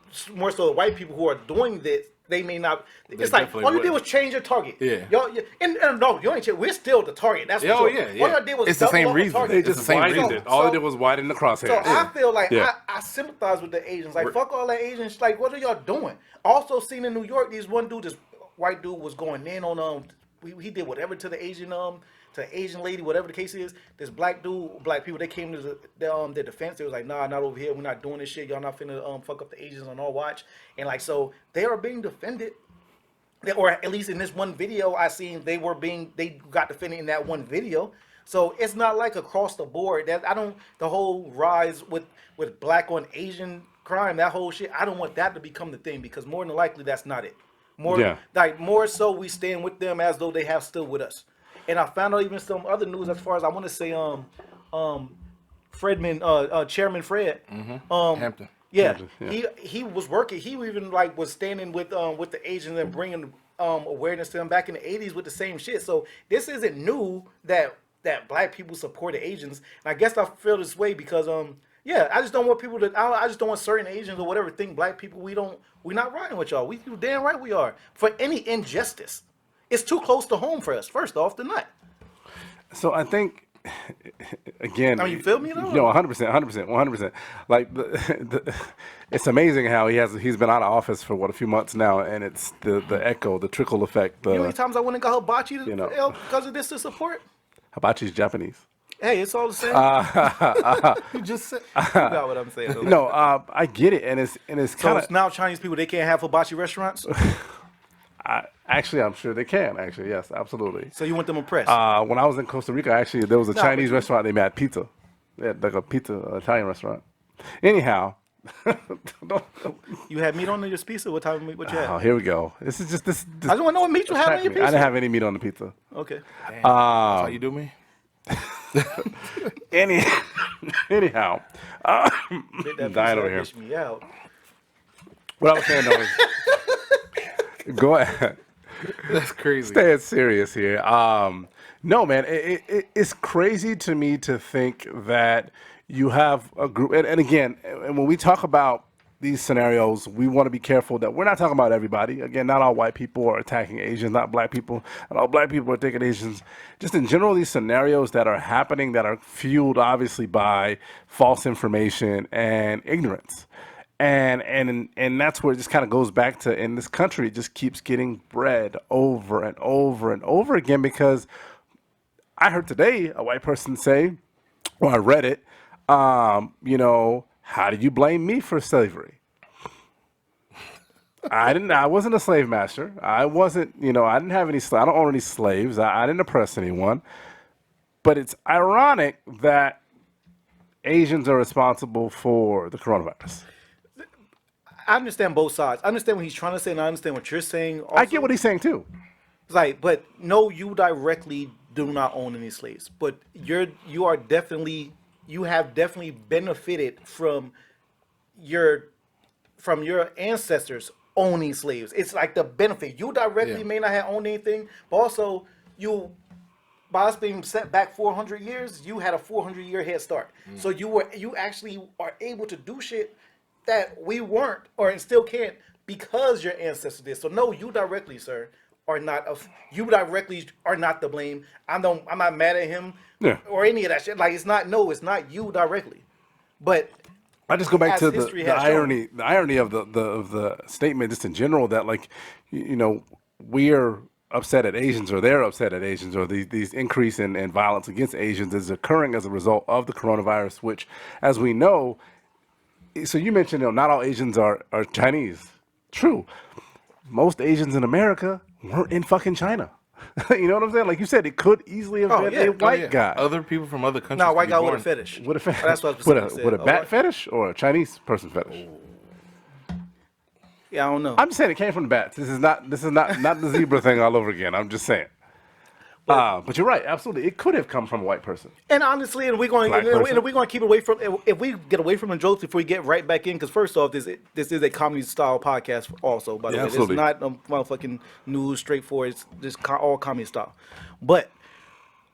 so the white people who are doing this, they may not. It's like all you did was change your target. Yeah. No, you ain't change. We're still the target. That's for sure. Yeah. All y'all did was it's the same reason. target. They It's just the same widened reason. it. All they did was widen the crosshairs. So I feel like Yeah. I sympathize with the Asians. Like fuck all that Asians. Like what are y'all doing? Also seen in New York, this white dude was going in on he did whatever to the Asian lady, whatever the case is. This black people, they came to their defense. They was like, nah, not over here. We're not doing this shit. Y'all not finna fuck up the Asians on our watch. And like, so they are being defended. Or at least in this one video I seen, they got defended in that one video. So it's not like across the board. The whole rise with black on Asian crime, that whole shit, I don't want that to become the thing because more than likely that's not it. More so we stand with them as though they have stood with us. And I found out even some other news as far as I want to say Chairman Fred Hampton. Yeah, he was working. He even was standing with the Asians and bringing awareness to them back in the 80s with the same shit. So this isn't new that black people support the Asians. And I guess I feel this way because I just don't want people to. I just don't want certain Asians or whatever think black people we're not riding with y'all. You damn right we are for any injustice. It's too close to home for us. First off, the nut. So I think, again, I mean, you feel me though? 100%. Like it's amazing how he's been out of office for a few months now, and it's the echo, the trickle effect. You know how many times I went and got hibachi because of this to support? Hibachi's Japanese. Hey, it's all the same. You just said. You got what I'm saying. Though. No, I get it, and it's So kind it's now Chinese people, they can't have hibachi restaurants? of actually I'm sure they can. Actually, yes, absolutely. So you want them impressed? When I was in Costa Rica, actually, there was a No, Chinese but you- restaurant. They made pizza, like a pizza Italian restaurant. Anyhow, You had meat on your pizza? What type of meat? What you had? oh, here we go. This is just this. I just want to know what meat you had on attack your me. pizza. I didn't have any meat on the pizza. Okay. That's how you do me. Anyhow, Bit that dying pizza, over that here. bitch me out. What I was saying though is, go ahead. That's crazy. Staying serious here. No, man, it's crazy to me to think that you have a group, and again, and when we talk about these scenarios, we want to be careful that we're not talking about everybody. Again, not all white people are attacking Asians, not black people, and all black people are attacking Asians. Just in general, these scenarios that are happening that are fueled obviously by false information and ignorance. And that's where it just kind of goes back to, in this country, it just keeps getting bred over and over and over again, because I heard today a white person say, or I read it, how do you blame me for slavery? I wasn't a slave master. I wasn't, I didn't have any, I don't own any slaves. I didn't oppress anyone. But it's ironic that Asians are responsible for the coronavirus. I understand both sides. I understand what he's trying to say, and I understand what you're saying. Also. I get what he's saying too. It's like, but no, you directly do not own any slaves, but you have definitely benefited from your ancestors owning slaves. It's like the benefit. You directly may not have owned anything, but also by us being set back 400 years, you had a 400-year head start. So you actually are able to do shit that we weren't, or still can't, because your ancestors did. So no, you directly, sir, are not the blame. I'm not mad at him or any of that shit. Like it's not you directly. But I just go back to history the has irony, the irony of the statement, just in general, that we're upset at Asians, or they're upset at Asians, or these increase in violence against Asians is occurring as a result of the coronavirus, which, as we know. So you mentioned, not all Asians are Chinese. True. Most Asians in America weren't in fucking China. You know what I'm saying? Like you said, it could easily have been a white guy. Other people from other countries. no, white could be guy born. with a fetish. With a fetish. That's what I was with specifically a said. bat fetish or a Chinese person fetish? Yeah, I don't know. I'm just saying it came from the bats. This is not the zebra thing all over again. I'm just saying. But you're right, absolutely. It could have come from a white person. And honestly, and we're going to keep it away from. If we get away from the jokes, if we get right back in, because first off, this is a comedy style podcast. Also, by the way, absolutely. it's not a motherfucking news straightforward. It's just all comedy style. But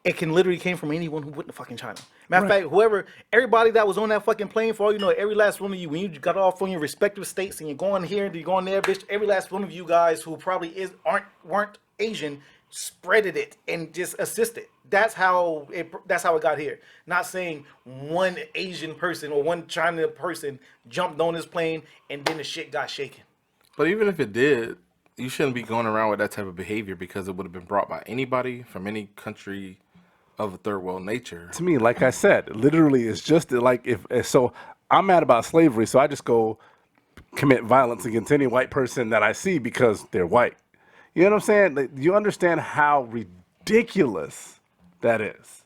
it can literally came from anyone who went to fucking China. Matter of fact, everybody that was on that fucking plane, for all you know, every last one of you, when you got off from your respective states and you're going here and you're going there, bitch, every last one of you guys who probably weren't Asian spreaded it and just assisted. That's how it got here. Not saying one Asian person or one China person jumped on this plane and then the shit got shaken. But even if it did, you shouldn't be going around with that type of behavior, because it would have been brought by anybody from any country of a third world nature. To me, like I said, literally, it's just like so I'm mad about slavery, so I just go commit violence against any white person that I see because they're white. You know what I'm saying? Like, you understand how ridiculous that is.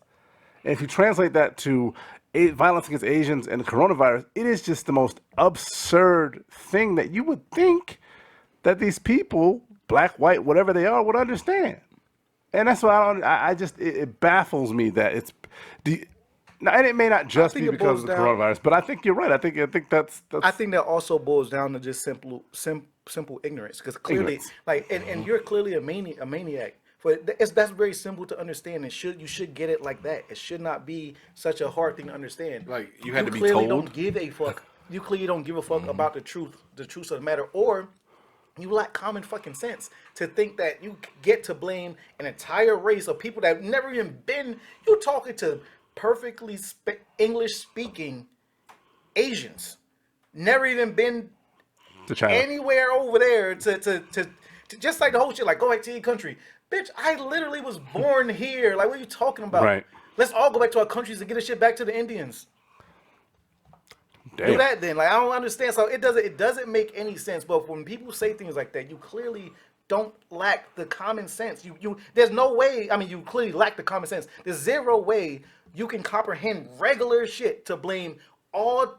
And if you translate that to violence against Asians and the coronavirus, it is just the most absurd thing that you would think that these people, black, white, whatever they are, would understand. And that's why it baffles me that it's and it may not just be because of the coronavirus, but I think you're right. I think that's I think that also boils down to just simple ignorance, because clearly, and you're clearly a maniac. That's very simple to understand, and you should get it like that. It should not be such a hard thing to understand. Like you had to be clearly told. Don't give a fuck. You clearly don't give a fuck about the truth of the matter, or you lack common fucking sense to think that you get to blame an entire race of people that have never even been. You talking to perfectly English speaking Asians, never even been to China. Anywhere over there to just like the whole shit, like go back to your country. Bitch, I literally was born here. Like, what are you talking about? Right. Let's all go back to our countries and get this shit back to the Indians. Damn. Do that then. Like, I don't understand. So it doesn't make any sense. But when people say things like that, you clearly don't lack the common sense. There's no way. I mean, you clearly lack the common sense. There's zero way you can comprehend regular shit to blame all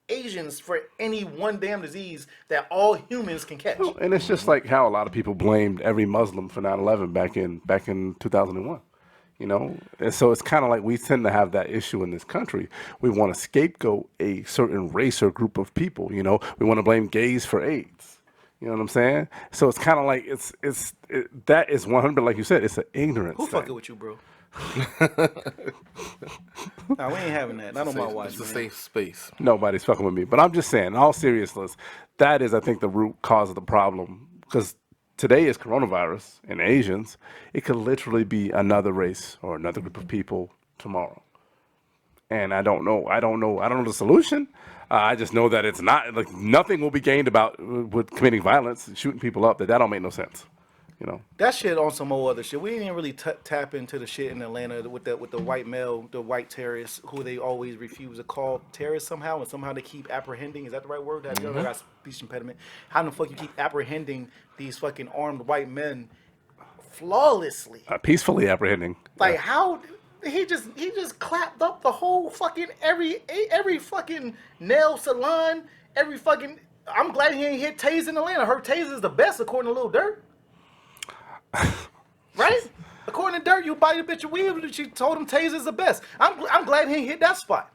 Asians for any one damn disease that all humans can catch. Well, and it's just like how a lot of people blamed every Muslim for 9/11 back in 2001. You know, and so it's kind of like we tend to have that issue in this country. We want to scapegoat a certain race or group of people. You know, we want to blame gays for AIDS. You know what I'm saying? So it's kind of like that is 100. Like you said, it's an ignorance. Who thing. fucking with you, bro? Nah, we ain't having that. Not on my watch. It's a man. safe space. Nobody's fucking with me. But I'm just saying, in all seriousness, that is, I think, the root cause of the problem. Because today is coronavirus and Asians. It could literally be another race or another group of people tomorrow. And I don't know the solution. I just know that it's not, like, nothing will be gained about with committing violence, shooting people up. That don't make no sense. You know, that shit on some old other shit. We didn't really tap into the shit in Atlanta with the white male, the white terrorists who they always refuse to call terrorists somehow, and somehow they keep apprehending. Is that the right word? Have you ever got speech impediment? How the fuck you keep apprehending these fucking armed white men flawlessly? peacefully apprehending. Like how he just clapped up the whole fucking every fucking nail salon, every fucking. I'm glad he ain't hit Taze in Atlanta. Her Taze is the best according to Lil Durk. Right? According to Dirt, you buy your bitch a weed. She told him Taser's the best. I'm glad he ain't hit that spot.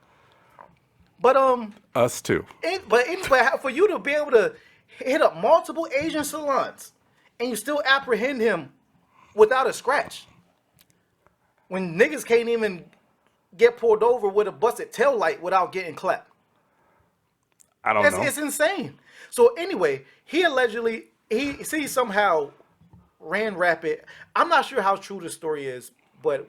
But Us too. But for you to be able to hit up multiple Asian salons and you still apprehend him without a scratch, when niggas can't even get pulled over with a busted tail light without getting clapped. I don't know. It's insane. So anyway, he allegedly he somehow ran rapid. I'm not sure how true the story is, but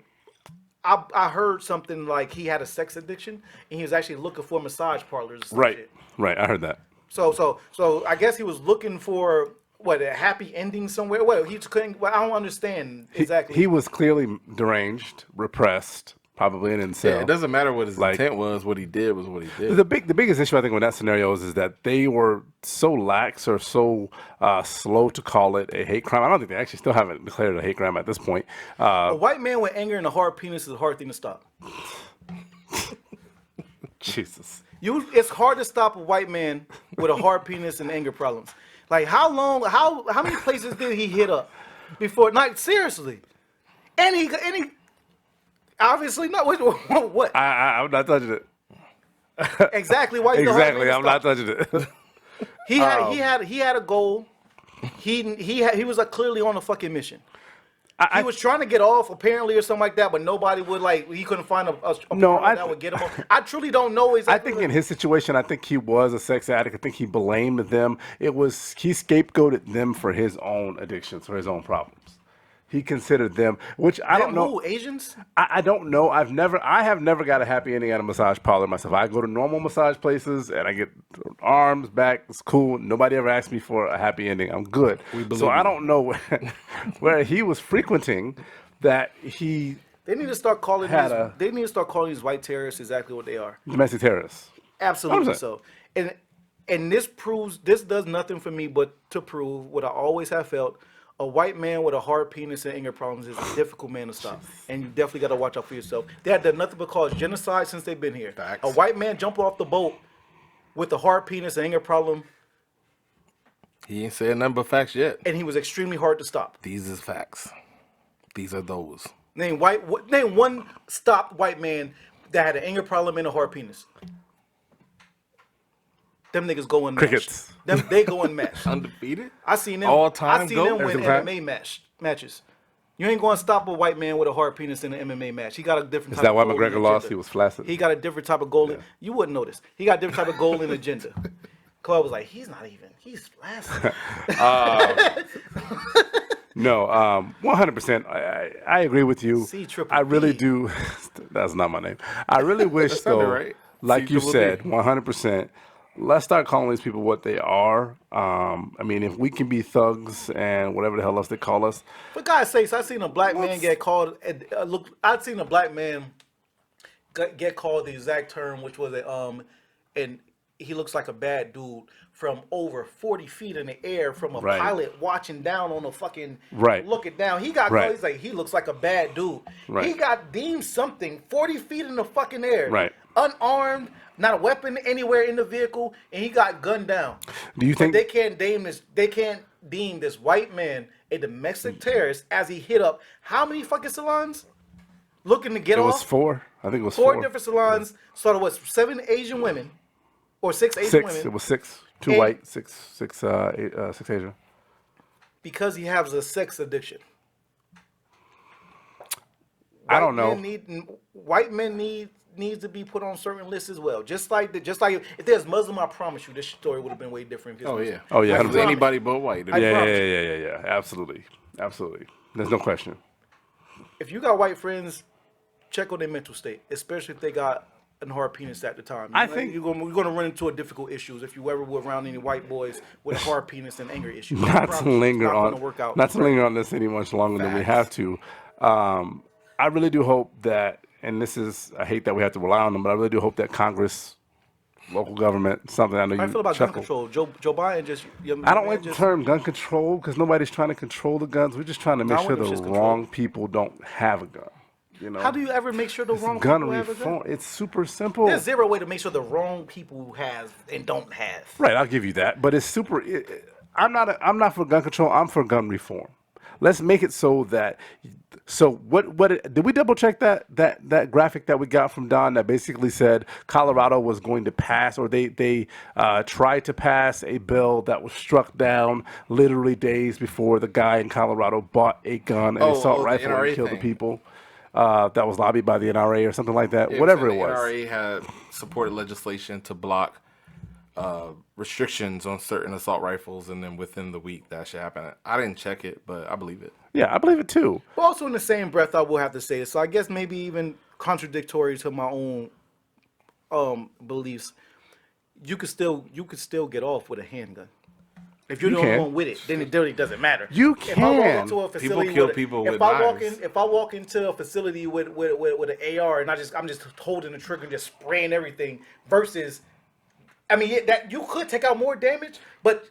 I heard something like he had a sex addiction and he was actually looking for massage parlors. Or some shit. Right. I heard that. So I guess he was looking for a happy ending somewhere. Well, he couldn't. Well, I don't understand exactly. He was clearly deranged, repressed, probably an incel. Yeah, it doesn't matter what his intent was. What he did was what he did. The biggest issue I think with that scenario is that they were so lax or so slow to call it a hate crime. I don't think they actually still haven't declared it a hate crime at this point. A white man with anger and a hard penis is a hard thing to stop. Jesus. It's hard to stop a white man with a hard penis and anger problems. Like how many places did he hit up before? Not seriously. And he obviously not. What? I'm not touching it. Exactly. Why? Exactly. I'm not touching it. He had a goal. He was clearly on a fucking mission. He was trying to get off apparently or something like that, but nobody would he couldn't find a partner that would get him off. I truly don't know exactly. I think in his situation, I think he was a sex addict. I think he blamed them. He scapegoated them for his own addictions, for his own problems. He considered them, which I don't know. Who, Asians? I don't know. I have never got a happy ending at a massage parlor myself. I go to normal massage places and I get arms, back. It's cool. Nobody ever asked me for a happy ending. I'm good. So I don't know where he was frequenting that he. They need to start calling these white terrorists exactly what they are. Domestic terrorists. Absolutely so. And this does nothing for me but to prove what I always have felt. A white man with a hard penis and anger problems is a difficult man to stop. And you definitely got to watch out for yourself. They have done nothing but cause genocide since they've been here. Facts. A white man jump off the boat with a hard penis and anger problem. He ain't said nothing but facts yet. And he was extremely hard to stop. These is facts. These are those. Name one stopped white man that had an anger problem and a hard penis. Them niggas go unmatched. Crickets. They go unmatched. Undefeated? I seen them. All time I seen go? them win MMA matches. You ain't going to stop a white man with a hard penis in an MMA match. He got a different. Is type that of why goal McGregor and lost? agenda. He was flaccid. He got a different type of goal. Yeah. You wouldn't notice. He got a different type of goal and agenda. Claude was like, he's flaccid. No, 100%. I agree with you. I really C-triple-B. do. That's not my name. I really wish, though, right. like you said, C-triple-B. 100%. Let's start calling these people what they are. I mean, if we can be thugs and whatever the hell else they call us. For God's sakes, I seen a black man get called. I'd seen a black man get called the exact term, which was and he looks like a bad dude from over 40 feet in the air from a Right. pilot watching down on a fucking Right. looking down. He got Right. called. He's like, he looks like a bad dude. Right. He got deemed something 40 feet in the fucking air. Right. Unarmed, not a weapon anywhere in the vehicle, and he got gunned down. Do you think But they can't deem this? They can't deem this white man a domestic terrorist as he hit up how many fucking salons? Looking to get it off. was 4? I think it was Four 4. different salons. Started with 7 Asian women, or 6 Asian 6. women. It was 6. 2 And- white, 6 Asian. Because he has a sex addiction. I don't know. White men needs to be put on certain lists as well. Just like if there's Muslim, I promise you, this story would have been way different. Oh yeah. Oh, yeah, If it's 100%. anybody but white. I promise. Yeah. Absolutely. There's no question. If you got white friends, check on their mental state, especially if they got a hard penis at the time. I think- you're going to run into difficult issues if you ever were around any white boys with a hard penis and anger issues. I Not promise to you, linger it's not on. gonna work out. Not to linger on this any much longer than we have to. I really do hope that, and I hate that we have to rely on them, but I really do hope that Congress, local government, something I know How you do you feel about gun chuckle. control? Joe Biden just. I don't like the term gun control because nobody's trying to control the guns. We're just trying to make No, I sure want the them shits controlled. wrong people don't have a gun. You know, How do you ever make sure the wrong gun people have a gun? reform? It's super simple. There's zero way to make sure the wrong people have and don't have. Right, I'll give you that. But it's super. I'm not for gun control. I'm for gun reform. Let's make it so that. So did we double check that graphic that we got from Don that basically said Colorado was going to pass, or they tried to pass a bill that was struck down literally days before the guy in Colorado bought a gun and assault the rifle NRA and killed thing. the people. That was lobbied by the NRA or something like that. Yeah, Whatever so it the was. NRA had supported legislation to block restrictions on certain assault rifles, and then within the week that should happen. I didn't check it, but I believe it. Yeah, I believe it too. But also in the same breath, I will have to say this. So I guess maybe even contradictory to my own beliefs, you could still get off with a handgun. If you're the only can. one with it, then it really doesn't matter. You If I walk can. into a People facility kill with people if with I walk knives. if I walk into a facility with an AR and I'm just holding the trigger and just spraying everything versus, I mean, that you could take out more damage, but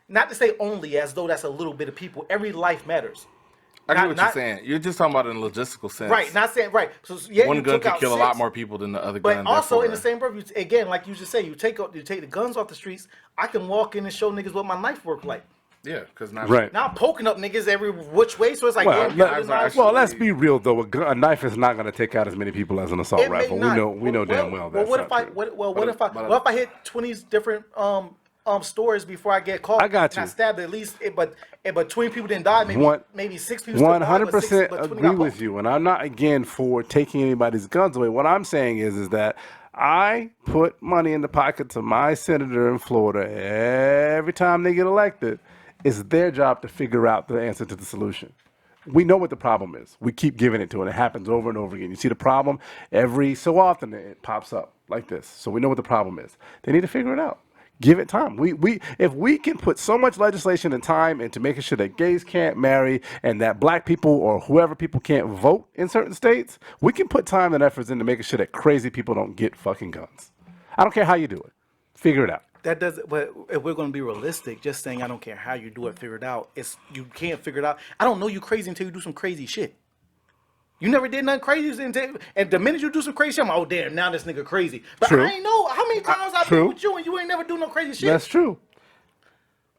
not to say only as though that's a little bit of people. Every life matters. I get Not- what not- you're saying. You're just talking about it in a logistical sense. Right, not saying right. So yeah, One you gun took could out kill a lot 6, more people than the other But gun. also in the therefore- same breath, again, like you just say, you take the guns off the streets. I can walk in and show niggas what my knife work like. Yeah, because now Right. Now I'm poking up niggas every which way, so it's like, Well, damn, let- knives are are- actually- let's be real though. A knife is not going to take out as many people as an assault It may rifle. not. We know damn well that's what not if I true. what if I hit 20 different stores before I get caught? I got and I you. stabbed at least, but 20 people didn't die. Maybe 6 people. still died, but 100% 20 agree got with caught. you, and I'm not again for taking anybody's guns away. What I'm saying is that I put money in the pockets of my senator in Florida every time they get elected. It's their job to figure out the answer to the solution. We know what the problem is. We keep giving it to it. It happens over and over again. You see the problem every so often it pops up like this. So we know what the problem is. They need to figure it out. Give it time. If we can put so much legislation and time into making sure that gays can't marry and that black people or whoever people can't vote in certain states, we can put time and efforts into making sure that crazy people don't get fucking guns. I don't care how you do it. Figure it out. That doesn't. But if we're going to be realistic, just saying I don't care how you do it, figure it out. You can't figure it out. I don't know you crazy until you do some crazy shit. You never did nothing crazy and the minute you do some crazy shit, I'm like, oh damn, now this nigga crazy. But True. I ain't know how many times I've True. been with you and you ain't never do no crazy shit. That's true.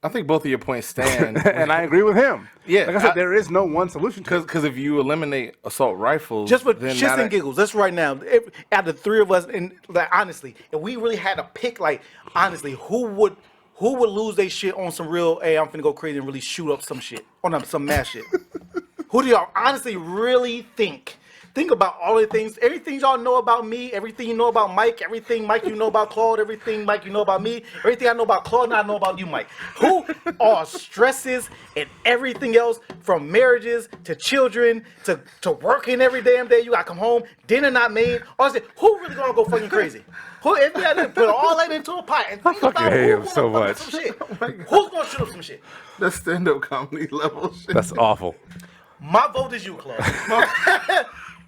I think both of your points stand. And I agree with him. Yeah, Like I said, there is no one solution to it. Because if you eliminate assault rifles, Just for then shits that- and giggles, that's right now. Out of the three of us, and like honestly, if we really had to pick, like honestly, who would lose their shit on some real? Hey, I'm finna go crazy and really shoot up some shit on some mass shit. Who do y'all honestly really think? Think about all the things, everything y'all know about me, everything you know about Mike, everything Mike you know about Claude, everything Mike you know about me, everything I know about Claude and I know about you, Mike. Who are stresses and everything else from marriages to children to working every damn day? You gotta come home, dinner not made. Honestly, who really gonna go fucking crazy? Who if you had to put all that into a pot and think fucking about hate who him wanna so fuck up much. some shit? Who's gonna shoot up some shit? That's stand-up comedy level shit. That's awful. My vote is you, Claude.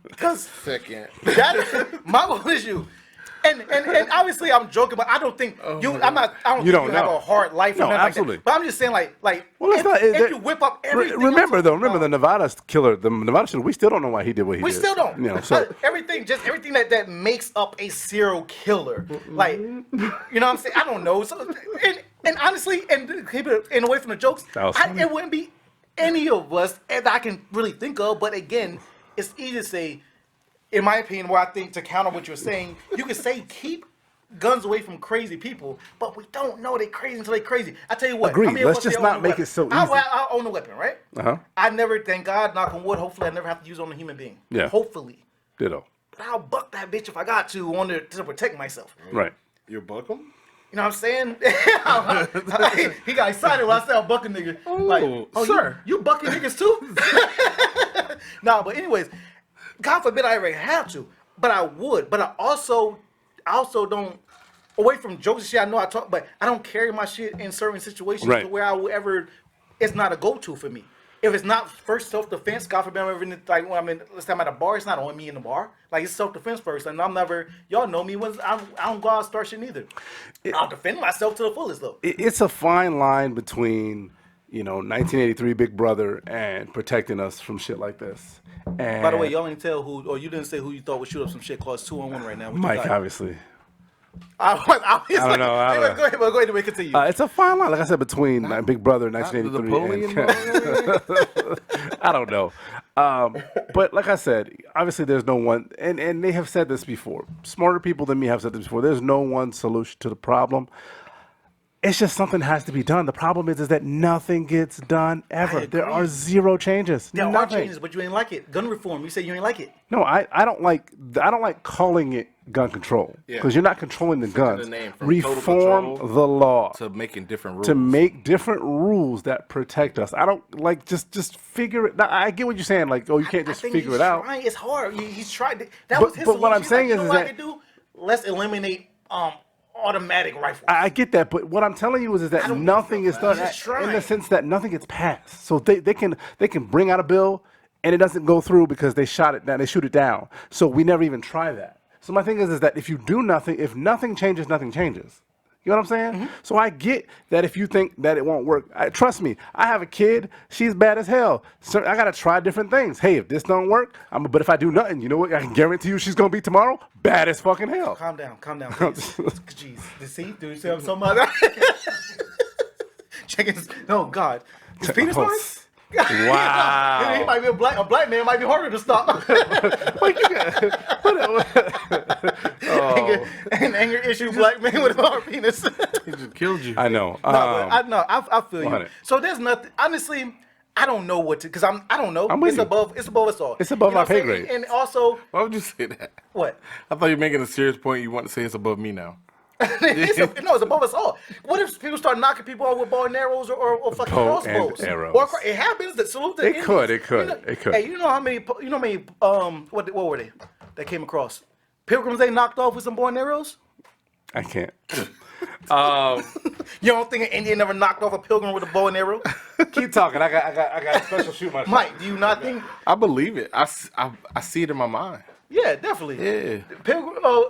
Because Second. that's my whole issue. And obviously I'm joking, but I don't think you. I don't think you don't have know. a hard life. No, or nothing absolutely. Like that. But I'm just saying, like Well, it's not. if you whip up everything. Remember the Nevada killer, the Nevada shooter. We still don't know why he did what he did. We still don't. You know, so everything that makes up a serial killer. Like, you know what I'm saying? I don't know. So and honestly, and keep it and away from the jokes, it wouldn't be any of us that I can really think of. But again, it's easy to say, in my opinion, where I think to counter what you're saying, you can say keep guns away from crazy people, but we don't know they crazy until they crazy. I tell you what. Agreed. How many of Let's us just here not own a make weapon? it so easy. I own a weapon, right? Uh-huh. I never, thank God, knock on wood, hopefully I never have to use it on a human being. Yeah. Hopefully. ditto. But I'll buck that bitch if I got to protect myself. Right. You buck him? You know what I'm saying? He got excited when I said I'll buck a nigga. Like, sir. You bucking niggas too? Nah, but anyways, God forbid I ever have to. But I would. But I also don't, away from jokes and shit, I know I talk, but I don't carry my shit in certain situations to where I will ever, it's not a go-to for me. If it's not first self-defense, God forbid I'm ever in the, like when I'm in, let's say I'm at a bar, it's not on me in the bar. Like it's self-defense first, and I'm never, y'all know me, I don't go out and start shit neither. I'll defend myself to the fullest though. It's a fine line between, 1983 Big Brother and protecting us from shit like this. And By the way, y'all didn't tell who, or you didn't say who you thought would shoot up some shit. Claude's 2-on-1 right now. What you Mike, got? obviously. I don't know. Anyway, go ahead and continue. It's a fine line, like I said, between Big Brother 1983 and I don't know. But like I said, obviously there's no one, and they have said this before. Smarter people than me have said this before. There's no one solution to the problem. It's just something has to be done. The problem is that nothing gets done ever. There are zero changes. There are changes, but you ain't like it. Gun reform. You say you ain't like it. No, I don't like calling it gun control because you're not controlling the guns. The name from Reform the law to making different rules. To make different rules that protect us. I don't like just figure it. Now, I get what you're saying. Like, you can't just figure it out. It's hard. He's tried. That was his but what I'm solution. saying is what I that could do? Let's eliminate automatic rifles. I get that, but what I'm telling you is that nothing is done in the sense that nothing gets passed. So they can bring out a bill and it doesn't go through because they shot it down, they shoot it down. So we never even try that. So my thing is that if you do nothing, if nothing changes, nothing changes. You know what I'm saying? Mm-hmm. So I get that if you think that it won't work. Trust me, I have a kid. She's bad as hell. So I got to try different things. Hey, if this don't work, but if I do nothing, you know what? I can guarantee you she's going to be tomorrow bad as fucking hell. Calm down, please. Jeez. Do you see what I'm talking about? Chickens. No, God. His penis hard? Wow. He might be a black man might be harder to stop. Anger issue black man with a hard penis. He just killed you. I know. I feel 100. you. So there's nothing. Honestly, I don't know what to, because I don't know. It's above us all. It's above my pay grade. And also, why would you say that? What? I thought you were making a serious point. You want to say it's above me now. It's above us all. What if people start knocking people out with bow and arrows or fucking crossbows? And arrows. Or it happens. That salute the Indians. It could. Hey, you know how many? What were they? That came across pilgrims they knocked off with some bow and arrows. I can't. You don't think an Indian never knocked off a pilgrim with a bow and arrow? Keep talking. I got a special shoot my shot. Mike, do you not think? I believe it. I see it in my mind. Yeah, definitely. Yeah.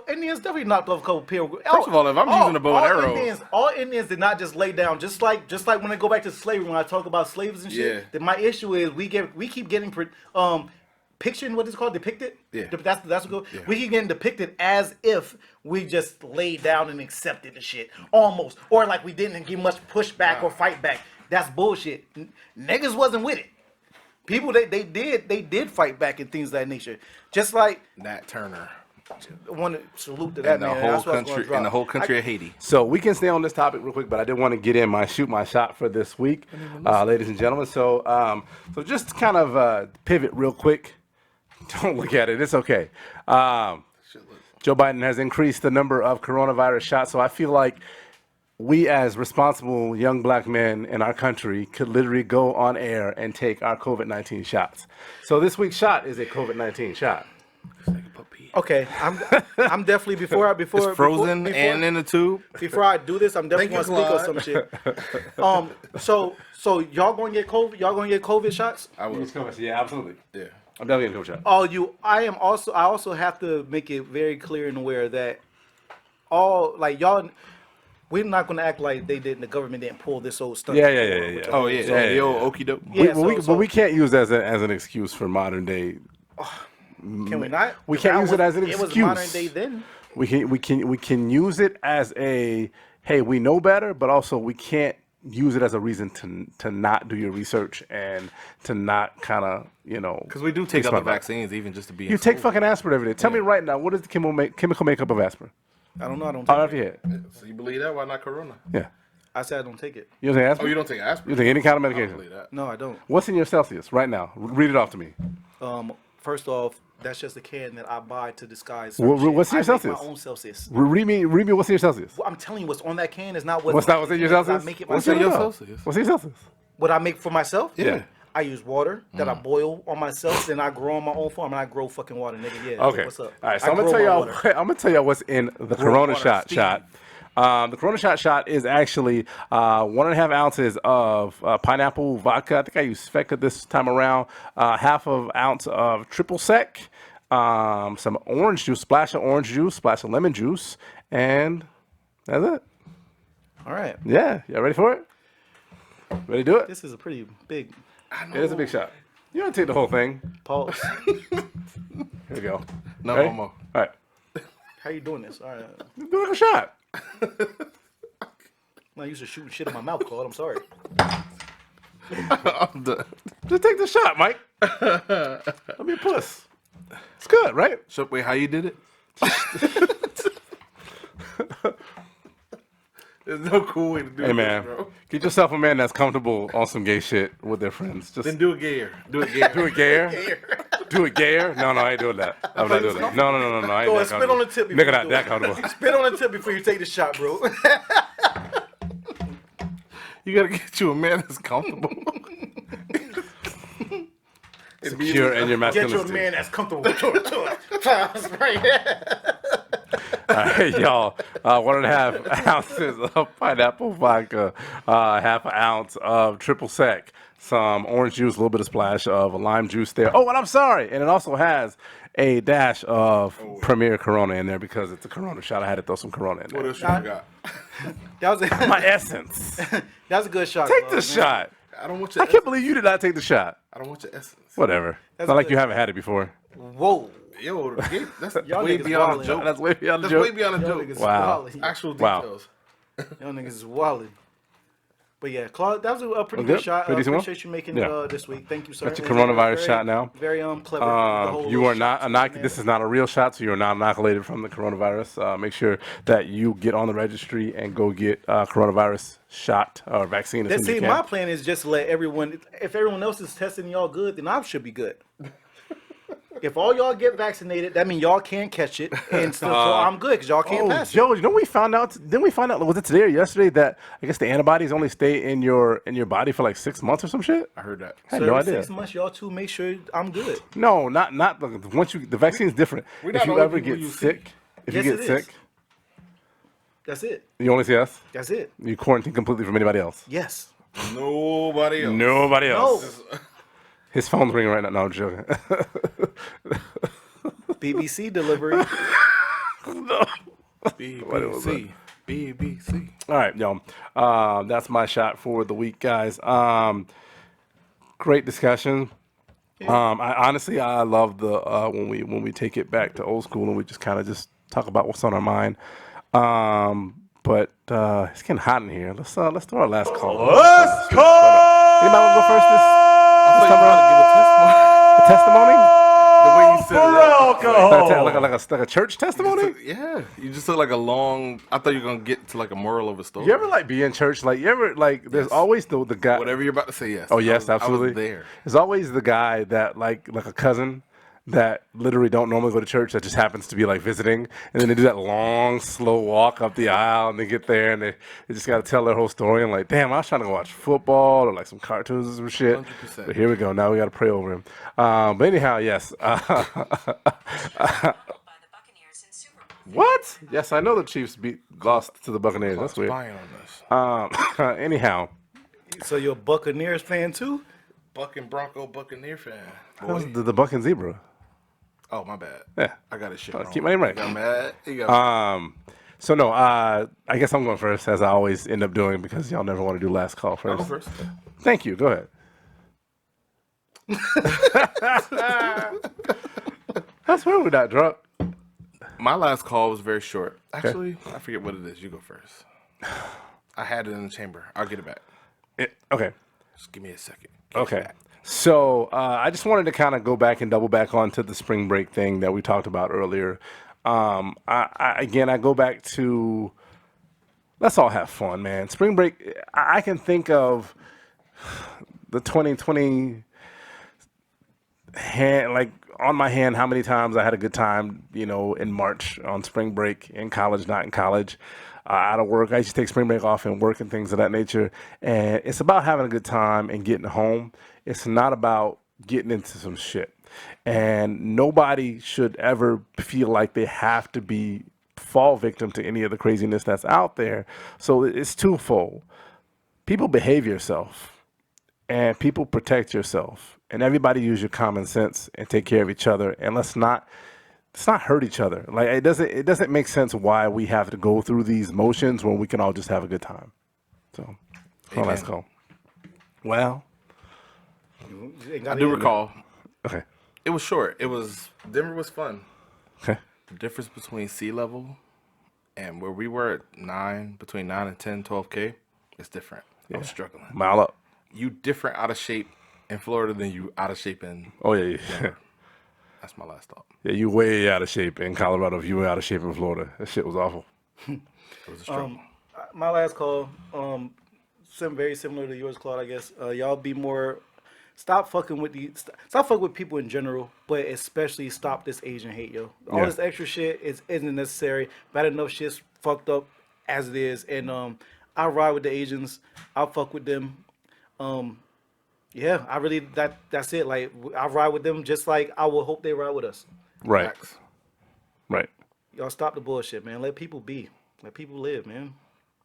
Indians definitely knocked off a couple pilgrims. First of all, if I'm using a bow and arrow, all Indians did not just lay down. Just like when they go back to slavery, when I talk about slaves and shit. Yeah. That my issue is we keep getting picturing what it's called depicted. Yeah. That's what go. Yeah. We keep getting depicted as if we just laid down and accepted the shit almost, or like we didn't give much pushback or fight back. That's bullshit. Niggas wasn't with it. People they did fight back and things of that nature. Just like Nat Turner. I want to salute to that And man. the whole country of Haiti. So we can stay on this topic real quick, but I did want to get in my shot for this week, ladies and gentlemen. So just kind of pivot real quick. Don't look at it. It's okay. Joe Biden has increased the number of coronavirus shots, so I feel like we as responsible young black men in our country could literally go on air and take our COVID-19 shots. So this week's shot is a COVID-19 shot. Okay, I'm definitely before It's frozen and in the tube. Before I do this, I'm definitely gonna speak on some shit. So y'all gonna get COVID? Y'all gonna get COVID shots? I will. Yeah, absolutely. Yeah. I'm definitely getting a COVID shot. I also have to make it very clear and aware that all like y'all. We're not going to act like they didn't. The government didn't pull this old stunt. Yeah. Oh yeah, Yeah. the old okie doke. Yeah, But we can't use that as an excuse for modern day. Can we not? We can't use it as an It was excuse. modern day then. We can use it as a hey, we know better, but also we can't use it as a reason to not do your research and to not kind of Because we do take other vaccines even just to be. You take fucking aspirin every day. Tell me right now, what is the chemical makeup of aspirin? I don't know. I don't I'll take have it. your head. So you believe that? Why not Corona? Yeah. I said I don't take it. You don't take aspirin? Oh, you don't take aspirin? You don't take any kind of I don't medication? believe that. No, I don't. What's in your Celsius right now? Read it off to me. First off, that's just a can that I buy to disguise. What's in your I Celsius? make my own Celsius. Read me what's in your Celsius. I'm telling you, what's on that can is not what. What's not what's in your Celsius? I make it What's in myself. your Celsius? What's in your Celsius? What I make for myself? Yeah. I use water that I boil on myself, and I grow on my own farm, and I grow fucking water, nigga. Yeah. Okay. What's up? All right. So I I'm gonna grow tell my y'all. water. I'm gonna tell y'all what's in the Corona water, shot. The Corona shot is actually 1.5 ounces of pineapple vodka. I think I used Fecca this time around. Half of ounce of triple sec. Some orange juice, splash of orange juice, splash of lemon juice, and that's it. All right. Yeah. Y'all ready for it? Ready to do it? This is a pretty big It is a big shot. You don't take the whole thing. pause. Here we go. No Ready? homo. All right. How you doing this? All right. Do like a shot. I'm not used to shooting shit in my mouth, Claude. I'm sorry. I'm done. Just take the shot, Mike. Let me a puss. It's good, right? So wait, how you did it? There's no cool way to do Hey, it, man. bro. Get yourself a man that's comfortable on some gay shit with their friends. Just Then do it gayer. Do it gayer. do it gayer. Do it gayer. No, I ain't doing that. I'm not doing that. No. I ain't Go that and spit on the tip. Nigga, before not you that do it. comfortable. Spit on the tip before you take the shot, bro. You gotta get you a man that's comfortable. Secure in your Get you a masculinity. man that's comfortable. All right, y'all. 1.5 ounces of pineapple vodka, half an ounce of triple sec, some orange juice, a little bit of splash of lime juice there. Oh, and I'm sorry. And it also has a dash of Premier Corona in there because it's a Corona shot. I had to throw some Corona in What there. else you forgot? That was My essence. that was a good shot. Take Claude, the man. shot. I don't want your. I can't believe you did not take the shot. I don't want your essence. Whatever. That's Not like good. you haven't had it before. Whoa. Yo, that's Y'all way niggas beyond wildin'. a joke. That's way beyond the That's way joke. beyond a Y'all joke. niggas Wow. wildin'. Actual Wow. details. Y'all niggas is wildin'. But yeah, Claude, that was a pretty Good? good shot. Pretty decent one? Appreciate you making Yeah. it this week. Thank you, sir. Got your It was coronavirus very- shot now. Very clever. The whole You little are not shot inoculated. This is not a real shot, so you are not inoculated from the coronavirus. Make sure that you get on the registry and go get coronavirus shot or vaccine as soon as you See, can. my plan is just to let everyone. If everyone else is testing y'all good, then I should be good. If all y'all get vaccinated, that means y'all can't catch it, and still, so I'm good because y'all can't pass Joe, you know what we found out? Didn't we find out? Was it today or yesterday that I guess the antibodies only stay in your body for like 6 months or some shit? I heard that. I it. had no idea. 6 months, y'all two make sure I'm good. No, not the once you the vaccine's different. We're If not you the only ever people get you see. sick, if Yes, you it get is. sick, That's it. you only see us. That's it. You quarantine completely from anybody else. Yes. Nobody else. Nobody else. No. His phone's ringing right now. No, I'm joking. BBC delivery. BBC. BBC. All right, y'all. That's my shot for the week, guys. Great discussion. I love the when we take it back to old school and we just kind of just talk about what's on our mind. But it's getting hot in here. Let's throw our last call. Let's call. Anybody want to go first? This time around? A testimony? The way you said it. Like a church testimony? Yeah. You just look like a long. I thought you were going to get to like a moral of a story. You ever like be in church? Like you ever like? There's always the guy. Whatever you're about to say, yes. Oh yes, absolutely. I was there. There's always the guy that like a cousin that literally don't normally go to church that just happens to be like visiting, and then they do that long, slow walk up the aisle, and they get there and they just got to tell their whole story. And like, damn, I was trying to go watch football or like some cartoons or some shit. 100%. But here we go. Now we got to pray over him. But anyhow, yes. What? Yes, I know the Chiefs lost to the Buccaneers. That's weird. Spying on this. Anyhow. So you're a Buccaneers fan too? Bucking Bronco Buccaneer fan. That was Boy. the Buck and Zebra. Oh, my bad. Yeah. I got his shit Oh, wrong. keep my name right. You got mad. You got So no, I guess I'm going first, as I always end up doing, because y'all never want to do last call I'll first. go first. Thank you. Go ahead. I swear we're not drunk. My last call was very short. Actually, I forget what it is. You go first. I had it in the chamber. I'll get it back. Okay. Just give me a second. Get it Okay. back. So I just wanted to kind of go back and double back onto the spring break thing that we talked about earlier. I go back to, let's all have fun, man. Spring break, I can think of the 2020 hand, like on my hand, how many times I had a good time, in March on spring break, in college, not in college, out of work. I used to take spring break off and work and things of that nature. And it's about having a good time and getting home. It's not about getting into some shit. And nobody should ever feel like they have to fall victim to any of the craziness that's out there. So it's twofold. People behave yourself and people protect yourself, and everybody use your common sense and take care of each other. And let's not hurt each other. Like it doesn't make sense why we have to go through these motions when we can all just have a good time. So let's go. Well, I do recall. okay. It was short. Denver was fun. Okay. The difference between sea level and where we were at between 9 and 10, 12K, is different. I was struggling. Mile up. You different out of shape in Florida than you out of shape in. Oh yeah. That's my last thought. Yeah, you way out of shape in Colorado. If you were out of shape in Florida, that shit was awful. It was a struggle. My last call, very similar to yours, Claude. I guess y'all be more. Stop fucking with people in general, but especially stop this Asian hate, yo. All this extra shit isn't necessary. Bad enough shit's fucked up as it is, and I ride with the Asians. I'll fuck with them. I really that's it. Like I ride with them just like I would hope they ride with us. Right. Facts. Right. Y'all stop the bullshit, man. Let people be. Let people live, man.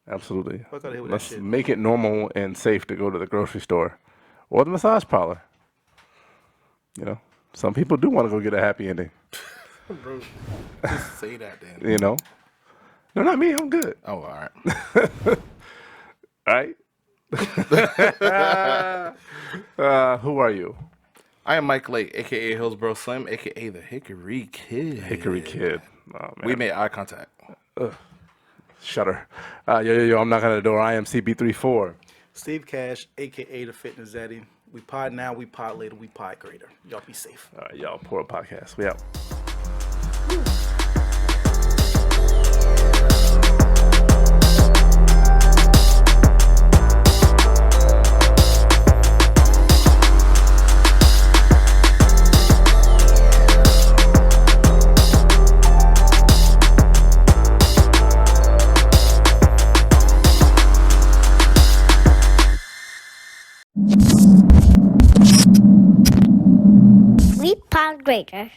Absolutely. Fuck out of here with Let's that shit. make it normal and safe to go to the grocery store or the massage parlor. Some people do want to go get a happy ending. Bro, just say that then. No, not me. I'm good. Oh, all right. All right. Who are you? I am Mike Lake, a.k.a. Hillsboro Slim, a.k.a. the Hickory Kid. Hickory Kid. Oh, man. We made eye contact. Shudder. Yo, I'm knocking on the door. I am CB34. Steve Cash, aka the Fitness Zaddy. We pod now, we pod later, we pod greater. Y'all be safe. All right, y'all. Poor podcast. We out. We Pod Grader.